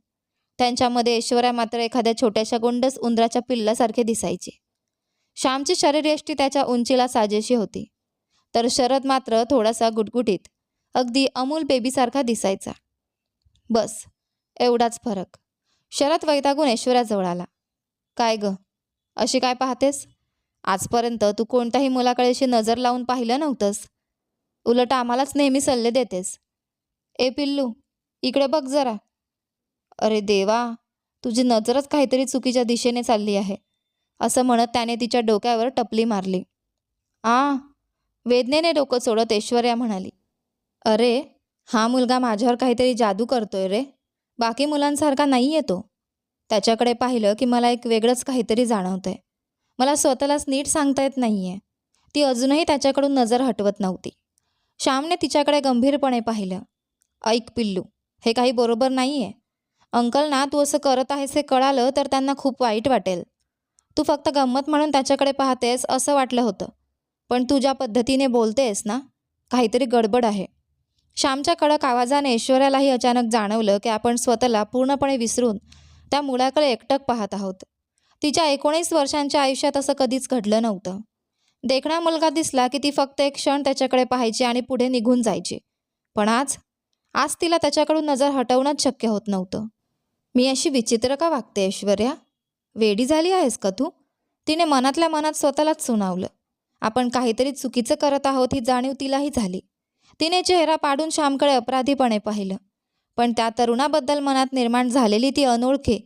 त्यांच्यामध्ये ऐश्वर्या मात्र एखाद्या छोट्याशा गोंडस उंदराच्या पिल्लासारखे दिसायची. श्यामची शरीरयष्टी त्याच्या उंचीला साजेशी होती, तर शरद मात्र थोडासा गुटगुटीत, अगदी अमूल बेबीसारखा दिसायचा. बस एवढाच फरक. शरद वैतागून ऐश्वर्याजवळ आला. काय ग, अशी काय पाहतेस? आजपर्यंत तू कोणत्याही मुलाकडे अशी नजर लावून पाहिलं नव्हतंस. उलट आम्हालाच नेहमी सल्ले देतेस. ए पिल्लू, इकडे बघ जरा. अरे देवा, तुझी नजरच काहीतरी चुकीच्या दिशेने चालली आहे, असं म्हणत त्याने तिच्या डोक्यावर टपली मारली. आ, वेदनेने डोकं सोडत ऐश्वर्या म्हणाली. अरे, हा मुलगा माझ्यावर काहीतरी जादू करतोय रे. बाकी मुलांसारखा नाही येतो. त्याच्याकडे पाहिलं की मला एक वेगळंच काहीतरी जाणवतंय. मला स्वतःलाच नीट सांगता येत नाहीये. ती अजूनही त्याच्याकडून नजर हटवत नव्हती. श्यामने तिच्याकडे गंभीरपणे पाहिलं. ऐक पिल्लू, हे काही बरोबर नाहीये. अंकलना तू असं करत आहेस हे कळालं तर त्यांना खूप वाईट वाटेल. तू फक्त गंमत म्हणून त्याच्याकडे पाहतेस असं वाटलं होतं, पण तू ज्या पद्धतीने बोलतेस ना, काहीतरी गडबड आहे. श्यामच्या कडक आवाजाने ऐश्वर्यालाही अचानक जाणवलं की आपण स्वतःला पूर्णपणे विसरून त्या मुलाकडे एकटक पाहत आहोत. तिच्या 19 वर्षांच्या आयुष्यात असं कधीच घडलं नव्हतं. देखणा मुलगा दिसला की ती फक्त एक क्षण त्याच्याकडे पाहायची आणि पुढे निघून जायची. पण आज तिला त्याच्याकडून नजर हटवणंच शक्य होत नव्हतं. मी अशी विचित्र का वागते ऐश्वर्या? वेडी झाली आहेस का तू? तिने मनातल्या मनात स्वतःलाच सुनावलं. आपण काहीतरी चुकीचं करत आहोत ही जाणीव तिलाही झाली. तिने चेहरा पाडून श्यामकडे अपराधीपणे पाहिलं. पण त्या तरुणाबद्दल मनात निर्माण झालेली ती अनोळखी,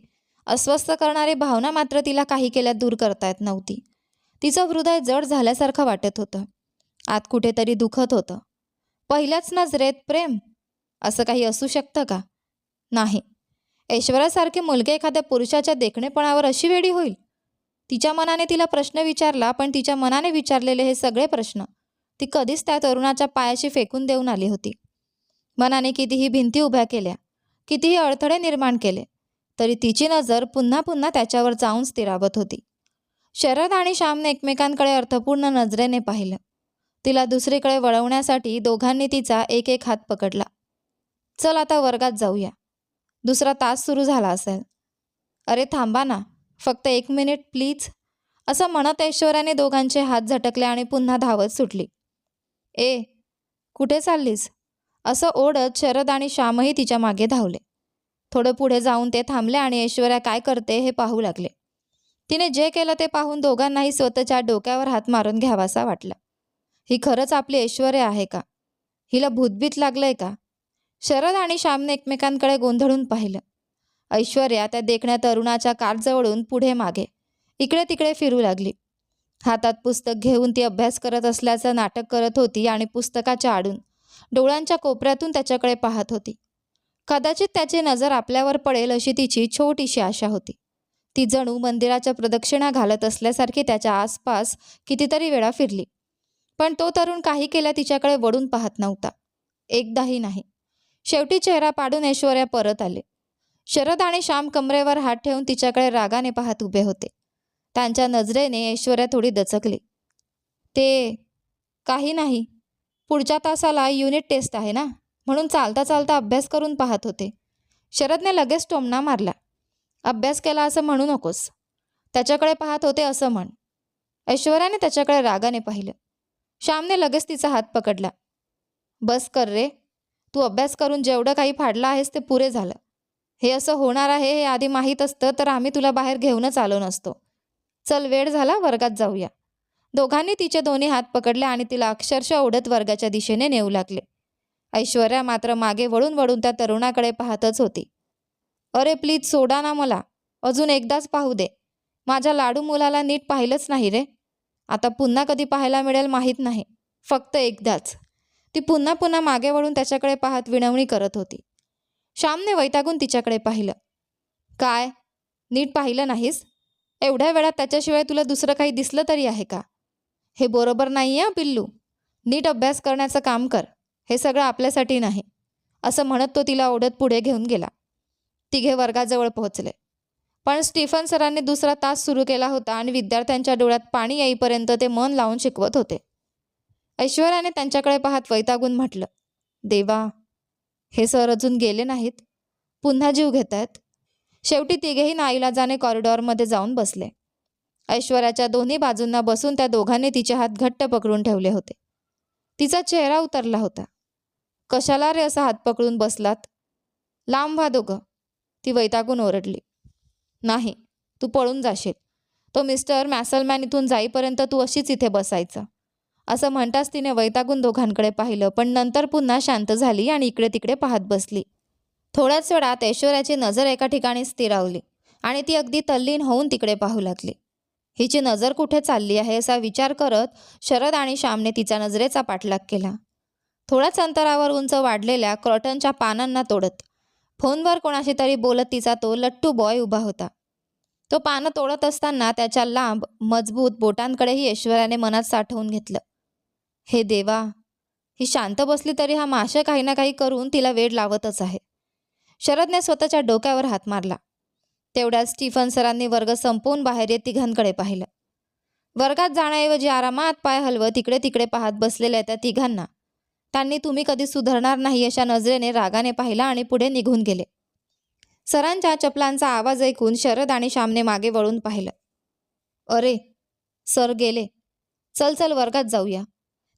अस्वस्थ करणारी भावना मात्र तिला काही केल्यात दूर करता येत नव्हती. तिचं हृदय जड झाल्यासारखं वाटत होतं. आत कुठेतरी दुखत होतं. पहिल्याच नजरेत प्रेम, असं काही असू शकतं का? नाही. ऐश्वर्यासारखी मुलगी एखाद्या पुरुषाच्या देखणेपणावर अशी वेडी होईल? तिच्या मनाने तिला प्रश्न विचारला, पण तिच्या मनाने विचारलेले हे सगळे प्रश्न ती कधीच त्या तरुणाच्या पायाशी फेकून देऊन आली होती. मनाने कितीही भिंती उभ्या केल्या, कितीही अडथळे निर्माण केले, तरी तिची नजर पुन्हा पुन्हा त्याच्यावर जाऊन स्थिरावत होती. शरद आणि श्यामने एकमेकांकडे अर्थपूर्ण नजरेने पाहिलं. तिला दुसरीकडे वळवण्यासाठी दोघांनी तिचा एक एक हात पकडला. चल आता वर्गात जाऊया. दुसरा तास सुरू झाला असेल. अरे थांबा ना, फक्त 1 मिनिट प्लीज, असं म्हणत ऐश्वर्याने दोघांचे हात झटकले आणि पुन्हा धावत सुटली. ए, कुठे चाललीस? असं ओढत शरद आणि श्यामही तिच्या मागे धावले. थोडं पुढे जाऊन ते थांबले आणि ऐश्वर्या काय करते हे पाहू लागले. तिने जे केलं ते पाहून दोघांनाही स्वतःच्या डोक्यावर हात मारून घ्यावासा वाटला. ही खरंच आपली ऐश्वर्या आहे का? हिला भूतभीत लागलंय का? शरद आणि श्यामने एकमेकांकडे गोंधळून पाहिलं. ऐश्वर्या त्या देखण्या तरुणाच्या कारजवळून पुढे मागे इकडे तिकडे फिरू लागली. हातात पुस्तक घेऊन ती अभ्यास करत असल्याचं नाटक करत होती आणि पुस्तकाच्या आडून डोळ्यांच्या कोपऱ्यातून त्याच्याकडे पाहत होती. कदाचित त्याची नजर आपल्यावर पडेल अशी तिची छोटीशी आशा होती. ती जणू मंदिराच्या प्रदक्षिणा घालत असल्यासारखी त्याच्या आसपास कितीतरी वेळा फिरली, पण तो तरुण काही केल्या तिच्याकडे वळून पाहत नव्हता. एकदाही नाही. शेवटी चेहरा पाडून ऐश्वर्या परत आले. शरद आणि श्याम कमरेवर हात ठेवून तिच्याकडे रागाने पाहत उभे होते. त्यांच्या नजरेने ऐश्वर्या थोडी दचकली. ते काही नाही. पुढच्या तासाला युनिट टेस्ट आहे ना, म्हणून चालता चालता अभ्यास करून पाहत होते. शरदने लगेच टोमणा मारला. अभ्यास केला असं म्हणू नकोस. त्याच्याकडे पाहत होते असं म्हण. ऐश्वर्याने त्याच्याकडे रागाने पाहिलं. श्यामने लगेच तिचा हात पकडला. बस कर रे. तू अभ्यास करून जेवढं काही फाडलं आहेस ते पुरे झालं. हे असं होणार आहे हे आधी माहीत असतं तर आम्ही तुला बाहेर घेऊनच आलो नसतो. चल, वेळ झाला, वर्गात जाऊया. दोघांनी तिचे दोन्ही हात पकडले आणि तिला अक्षरशः ओढत वर्गाच्या दिशेने नेऊ लागले. ऐश्वर्या मात्र मागे वळून वळून त्या तरुणाकडे पाहतच होती. अरे प्लीज सोडा ना मला. अजून एकदाच पाहू दे. माझ्या लाडू मुलाला नीट पाहिलंच नाही रे. आता पुन्हा कधी पाहायला मिळेल माहीत नाही. फक्त एकदाच. ती पुन्हा पुन्हा मागे वळून त्याच्याकडे पाहत विनवणी करत होती. श्यामने वैतागून तिच्याकडे पाहिलं. काय, नीट पाहिलं नाहीस? एवढ्या वेळात त्याच्याशिवाय तुला दुसरं काही दिसलं तरी आहे का? हे बरोबर नाही आहे पिल्लू. नीट अभ्यास करण्याचं काम कर. हे सगळं आपल्यासाठी नाही, असं म्हणत तो तिला ओढत पुढे घेऊन गेला. तिघे वर्गाजवळ पोहोचले. पण स्टीफन सरांनी दुसरा तास सुरू केला होता आणि विद्यार्थ्यांच्या डोळ्यात पाणी येईपर्यंत ते मन लावून शिकवत होते. ऐश्वर्याने त्यांच्याकडे पाहत वैतागून म्हटलं, देवा, हे सर अजून गेले नाहीत, पुन्हा जीव घेत आहेत. शेवटी तिघेही नाईलाजाने कॉरिडॉरमध्ये जाऊन बसले. ऐश्वर्याच्या दोन्ही बाजूंना बसून त्या दोघांनी तिचे हात घट्ट पकडून ठेवले होते. तिचा चेहरा उतरला होता. कशाला रे असा हात पकडून बसलात? लांब व्हा दोघं, ती वैतागून ओरडली. नाही, तू पळून जाशील. तो मिस्टर मॅसलमॅन इथून जाईपर्यंत तू अशीच इथे बसायचं. असं म्हणताच तिने वैतागून दोघांकडे पाहिलं, पण नंतर पुन्हा शांत झाली आणि इकडे तिकडे पाहत बसली. थोड्याच वेळात ऐश्वर्याची नजर एका ठिकाणी स्थिरावली आणि ती अगदी तल्लीन होऊन तिकडे पाहू लागली. हिची नजर कुठे चालली आहे असा विचार करत शरद आणि श्यामने तिचा नजरेचा पाठलाग केला. थोड्याच अंतरावर उंच वाढलेल्या क्रॉटनच्या पानांना तोडत फोनवर कोणाशी तरी बोलत तिचा तो लट्टू बॉय उभा होता. तो पानं तोडत असताना त्याच्या लांब मजबूत बोटांकडेही ऐश्वर्याने मनात साठवून घेतलं. हे देवा, ही शांत बसली तरी हा माशा काही ना काही करून तिला वेड लावतच आहे. शरदने स्वतःच्या डोक्यावर हात मारला. तेवढ्यात स्टीफन सरांनी वर्ग संपवून बाहेर येत तिघांकडे पाहिलं. वर्गात जाण्याऐवजी आरामात पाय हलवत इकडे तिकडे पाहत बसलेल्या त्या तिघांना त्यांनी तुम्ही कधी सुधारणार नाही अशा नजरेने रागाने पाहिला आणि पुढे निघून गेले. सरांच्या चपलांचा आवाज ऐकून शरद आणि श्यामने मागे वळून पाहिलं. अरे, सर गेले. चल चल वर्गात जाऊया,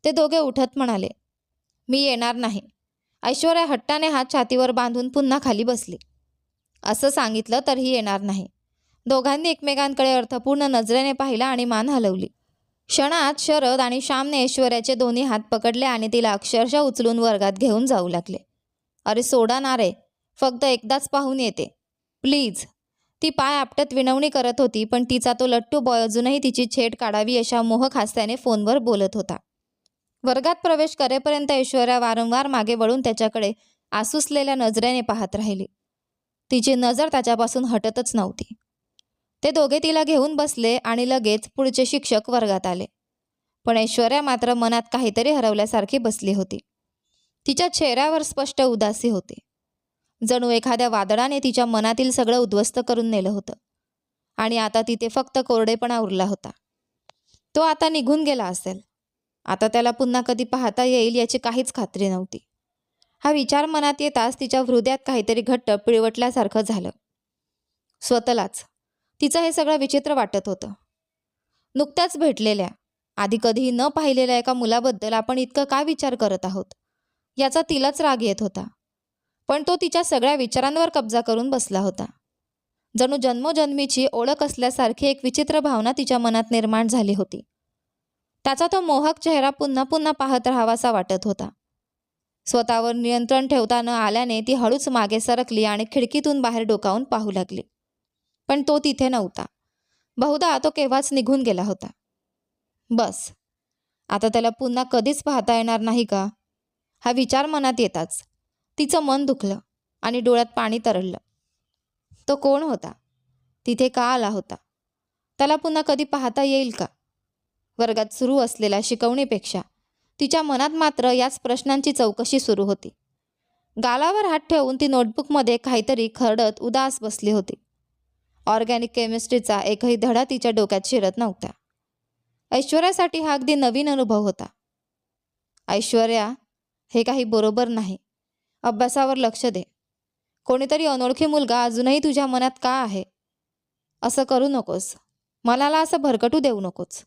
ते दोघे उठत म्हणाले. मी येणार नाही. ऐश्वर्या हट्टाने हात छातीवर बांधून पुन्हा खाली बसली. असं सांगितलं तरीही येणार नाही. दोघांनी एकमेकांकडे अर्थपूर्ण नजरेने पाहिला आणि मान हलवली. क्षणात शरद आणि श्यामने ऐश्वर्याचे दोन्ही हात पकडले आणि तिला अक्षरशः उचलून वर्गात घेऊन जाऊ लागले. अरे सोडा ना रे, फक्त एकदाच पाहून येते, प्लीज. ती पाय आपटत विनवणी करत होती, पण तिचा तो लट्टू बॉय अजूनही तिची छेड काढावी अशा मोहक हास्याने फोनवर बोलत होता. वर्गात प्रवेश करेपर्यंत ऐश्वर्या वारंवार मागे वळून त्याच्याकडे आसुसलेल्या नजरेने पाहत राहिली. तिची नजर त्याच्यापासून हटतच नव्हती. ते दोघे तिला घेऊन बसले आणि लगेच पुढचे शिक्षक वर्गात आले. पण ऐश्वर्या मात्र मनात काहीतरी हरवल्यासारखी बसली होती. तिच्या चेहऱ्यावर स्पष्ट उदासी होती. जणू एखाद्या वादळाने तिच्या मनातील सगळं उद्ध्वस्त करून नेलं होतं आणि आता तिथे फक्त कोरडेपणा उरला होता. तो आता निघून गेला असेल. आता त्याला पुन्हा कधी पाहता येईल याची काहीच खात्री नव्हती. हा विचार मनात येताच तिच्या हृदयात काहीतरी घट्ट पिळवटल्यासारखं झालं. स्वतःलाच तिचं हे सगळं विचित्र वाटत होतं. नुकत्याच भेटलेल्या, आधी कधीही न पाहिलेल्या एका मुलाबद्दल आपण इतकं का विचार करत आहोत याचा तिलाच राग येत होता. पण तो तिच्या सगळ्या विचारांवर कब्जा करून बसला होता. जणू जन्मोजन्मीची ओळख असल्यासारखी एक विचित्र भावना तिच्या मनात निर्माण झाली होती. त्याचा तो मोहक चेहरा पुन्हा पुन्हा पाहत राहावासा वाटत होता. स्वतःवर नियंत्रण ठेवता न आल्याने ती हळूच मागे सरकली आणि खिडकीतून बाहेर डोकावून पाहू लागली. पण तो तिथे नव्हता. बहुधा तो केव्हाच निघून गेला होता. बस, आता त्याला पुन्हा कधीच पाहता येणार नाही का, हा विचार मनात येताच तिचं मन दुखलं आणि डोळ्यात पाणी तरळलं. तो कोण होता? तिथे का आला होता? त्याला पुन्हा कधी पाहता येईल का? वर्गात सुरू असलेल्या शिकवणीपेक्षा तिच्या मनात मात्र याच प्रश्नांची चौकशी सुरू होती. गालावर हात ठेवून ती नोटबुकमध्ये काहीतरी खरडत उदास बसली होती. ऑर्गॅनिक केमिस्ट्रीचा एकही धडा तिच्या डोक्यात शिरत नव्हता. ऐश्वर्यासाठी हा अगदी नवीन अनुभव होता. ऐश्वर्या, हे काही बरोबर नाही. अभ्यासावर लक्ष दे. कोणीतरी अनोळखी मुलगा अजूनही तुझ्या मनात का आहे? असं करू नकोस. मनाला असं भरकटू देऊ नकोस.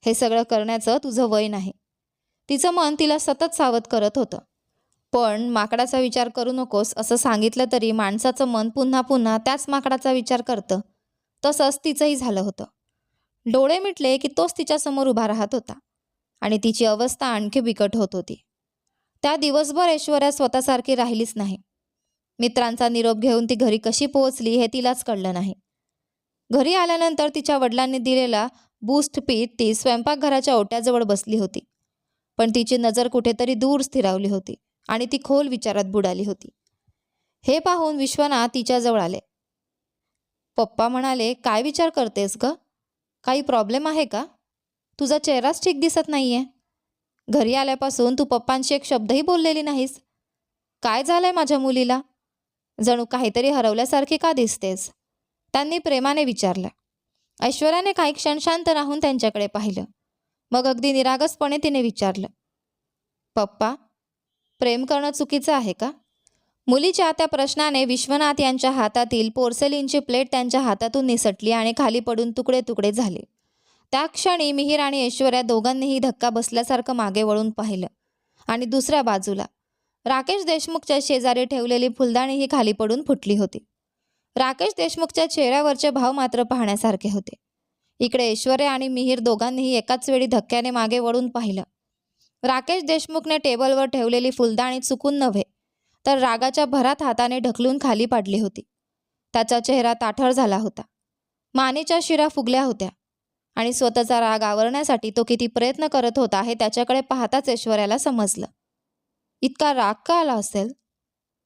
हे सगळं करण्याचं तुझं वय नाही. तिचं मन तिला सतत सावध करत होतं. पण माकडाचा विचार करू नकोस असं सांगितलं तरी माणसाचं मन पुन्हा पुन्हा त्याच माकडाचा विचार करतं. तसंच तिचंही झालं होतं. डोळे मिटले की तोच तिच्यासमोर उभा राहत होता आणि तिची अवस्था आणखी बिकट होत होती. त्या दिवसभर ऐश्वर्या स्वतःसारखी राहिलीच नाही. मित्रांचा निरोप घेऊन ती घरी कशी पोहोचली हे तिलाच कळलं नाही. घरी आल्यानंतर तिच्या वडिलांनी दिलेला बूस्ट पीत ती स्वयंपाकघराच्या ओट्याजवळ बसली होती. पण तिची नजर कुठेतरी दूर स्थिरावली होती आणि ती खोल विचारात बुडाली होती. हे पाहून विश्वनाथ तिच्याजवळ आले. पप्पा म्हणाले, काय विचार करतेस ग? काही प्रॉब्लेम आहे का? तुझा चेहराच ठीक दिसत नाहीये. घरी आल्यापासून तू पप्पांशी एक शब्दही बोललेली नाहीस. काय झालंय माझ्या मुलीला? जणू काहीतरी हरवल्यासारखी का दिसतेस? त्यांनी प्रेमाने विचारलं. ऐश्वर्याने काही क्षण शांत राहून त्यांच्याकडे पाहिलं. मग अगदी निरागसपणे तिने विचारलं, पप्पा, प्रेम करणं चुकीचं आहे का? मुलीच्या त्या प्रश्नाने विश्वनाथ यांच्या हातातील पोर्सेलिनची प्लेट त्यांच्या हातातून निसटली आणि खाली पडून तुकडे तुकडे झाले. त्या क्षणी मिहीर आणि ऐश्वर्या दोघांनीही धक्का बसल्यासारखं मागे वळून पाहिलं आणि दुसऱ्या बाजूला राकेश देशमुखच्या शेजारी ठेवलेली फुलदाणीही खाली पडून फुटली होती. राकेश देशमुखच्या चेहऱ्यावरचे भाव मात्र पाहण्यासारखे होते. इकडे ऐश्वर्या आणि मिहीर दोघांनीही एकाच वेळी धक्क्याने मागे वळून पाहिलं. राकेश देशमुखने टेबलवर ठेवलेली फुलदाणी चुकून नव्हे तर रागाच्या भरात हाताने ढकलून खाली पाडली होती. त्याचा चेहरा ताठर झाला होता, मानेच्या शिरा फुगल्या होत्या आणि स्वतःचा राग आवरण्यासाठी तो किती प्रयत्न करत होता हे त्याच्याकडे पाहताच ऐश्वर्याला समजलं. इतका राग का आला असेल?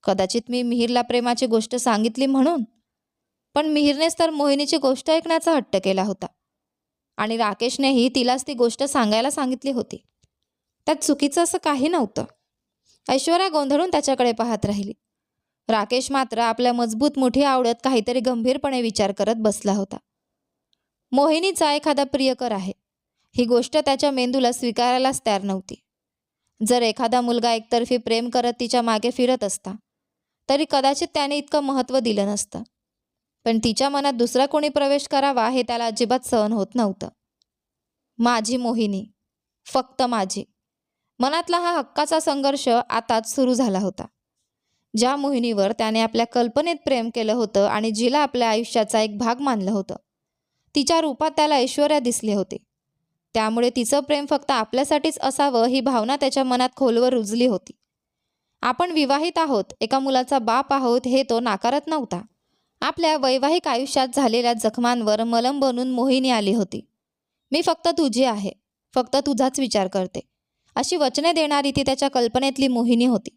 कदाचित मी मिहीरला प्रेमाची गोष्ट सांगितली म्हणून. पण मिहीरनेच तर मोहिनीची गोष्ट ऐकण्याचा हट्ट केला होता आणि राकेशनेही तिलाच ती गोष्ट सांगायला सांगितली होती. त्यात चुकीचं असं काही नव्हतं. ऐश्वर्या गोंधळून त्याच्याकडे पाहत राहिली. राकेश मात्र आपल्या मजबूत मुठी आवडत काहीतरी गंभीरपणे विचार करत बसला होता. मोहिनीचा एखादा प्रियकर आहे ही गोष्ट त्याच्या मेंदूला स्वीकारायलाच तयार नव्हती. जर एखादा मुलगा एकतर्फी प्रेम करत तिच्या मागे फिरत असता तरी कदाचित त्याने इतकं महत्त्व दिलं नसतं. पण तिच्या मनात दुसरा कोणी प्रवेश करावा हे त्याला अजिबात सहन होत नव्हतं. माझी मोहिनी, फक्त माझी. मनातला हा हक्काचा संघर्ष आताच सुरू झाला होता. ज्या मोहिनीवर त्याने आपल्या कल्पनेत प्रेम केलं होतं आणि जिला आपल्या आयुष्याचा एक भाग मानलं होतं, तिच्या रूपात त्याला ऐश्वर्या दिसले होते. त्यामुळे तिचं प्रेम फक्त आपल्यासाठीच असावं ही भावना त्याच्या मनात खोलवर रुजली होती. आपण विवाहित आहोत, एका मुलाचा बाप आहोत हे तो नाकारत नव्हता. आपल्या वैवाहिक आयुष्यात झालेल्या जखमांवर मलम बनून मोहिनी आली होती. मी फक्त तुझी आहे, फक्त तुझाच विचार करते, अशी वचने देणारी ती त्याच्या कल्पनेतली मोहिनी होती.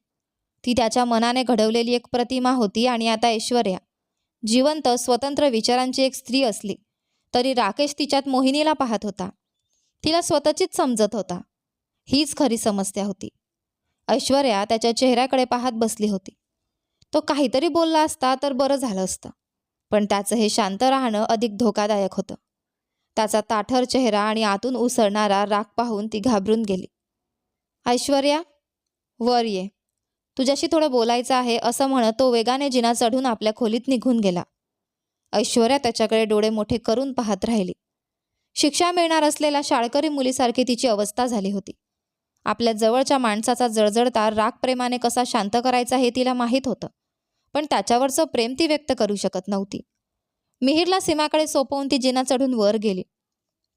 ती त्याच्या मनाने घडवलेली एक प्रतिमा होती. आणि आता ऐश्वर्या जिवंत स्वतंत्र विचारांची एक स्त्री असली तरी राकेश तिच्यात मोहिनीला पाहत होता. तिला स्वतःचीच समजत होता. हीच खरी समस्या होती. ऐश्वर्या त्याच्या चेहऱ्याकडे पाहत बसली होती. तो काहीतरी बोलला असता तर बरं झालं असतं, पण त्याचं हे शांत राहणं अधिक धोकादायक होतं. त्याचा ताठर चेहरा आणि आतून उसळणारा राग पाहून ती घाबरून गेली. ऐश्वर्या, वर ये, तुझ्याशी थोडं बोलायचं आहे, असं म्हणत तो वेगाने जिना चढून आपल्या खोलीत निघून गेला. ऐश्वर्या त्याच्याकडे डोळे मोठे करून पाहत राहिली. शिक्षा मिळणार असलेल्या शाळकरी मुलीसारखी तिची अवस्था झाली होती. आपल्या जवळच्या माणसाचा जळजळता राग प्रेमाने कसा शांत करायचा हे तिला माहीत होतं, पण त्याच्यावरचं प्रेम ती व्यक्त करू शकत नव्हती. मिहीरला सीमाकडे सोपवून ती जिना चढून वर गेली.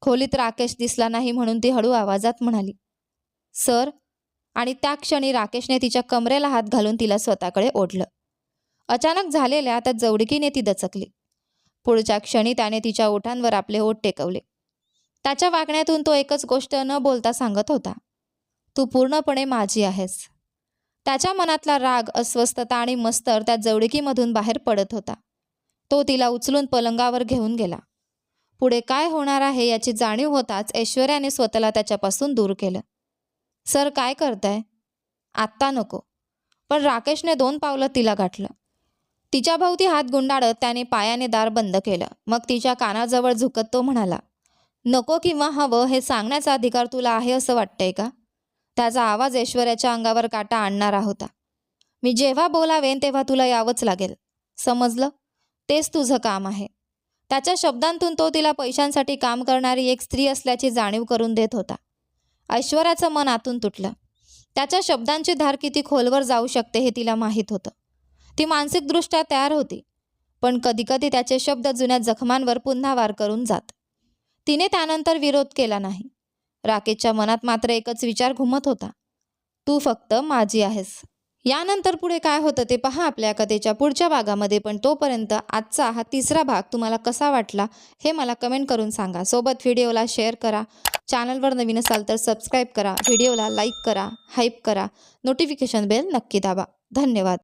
खोलीत राकेश दिसला नाही म्हणून ती हळू आवाजात म्हणाली, सर. आणि त्या क्षणी राकेशने तिच्या कमरेला हात घालून तिला स्वतःकडे ओढलं. अचानक झालेल्या त्या जवळकीने ती दचकली. पुढच्या क्षणी त्याने तिच्या ओठांवर आपले ओठ टेकवले. त्याच्या वागण्यातून तो एकच गोष्ट न बोलता सांगत होता, तू पूर्णपणे माझी आहेस. त्याच्या मनातला राग, अस्वस्थता आणि मस्तर त्या जवळकीमधून बाहेर पडत होता. तो तिला उचलून पलंगावर घेऊन गेला. पुढे काय होणार आहे याची जाणीव होताच ऐश्वर्याने स्वतःला त्याच्यापासून दूर केलं. सर, काय करताय? आत्ता नको. पण राकेशने 2 पावलं तिला गाठलं. तिच्या भोवती हात गुंडाळत त्याने पायाने दार बंद केलं. मग तिच्या कानाजवळ झुकत तो म्हणाला, नको किंवा हवं हे सांगण्याचा अधिकार तुला आहे असं वाटतंय का? त्याचा आवाज ऐश्वर्याच्या अंगावर काटा आणणारा होता. मी जेव्हा बोलावेन तेव्हा तुला यावंच लागेल, समजलं? तेच तुझं काम आहे. त्याच्या शब्दांतून तो तिला पैशांसाठी काम करणारी एक स्त्री असल्याची जाणीव करून देत होता. ऐश्वर्याचं मन आतून तुटलं. त्याच्या शब्दांची धार किती खोलवर जाऊ शकते हे तिला माहीत होतं. ती मानसिकदृष्ट्या तयार होती, पण कधीकधी त्याचे शब्द जुन्या जखमांवर पुन्हा वार करून जात. तिने त्यानंतर विरोध केला नाही. राकेशच्या मनात मात्र एकच विचार घुमत होता, तू फक्त माझी आहेस. यानंतर पुढे काय होतं ते पहा आपल्या कथेच्या पुढच्या भागामध्ये. पण तोपर्यंत आजचा हा 3रा भाग तुम्हाला कसा वाटला हे मला कमेंट करून सांगा. सोबत व्हिडिओला शेअर करा. चॅनलवर नवीन असाल तर सबस्क्राईब करा. व्हिडिओला लाईक करा, हाईप करा. नोटिफिकेशन बेल नक्की दाबा. धन्यवाद.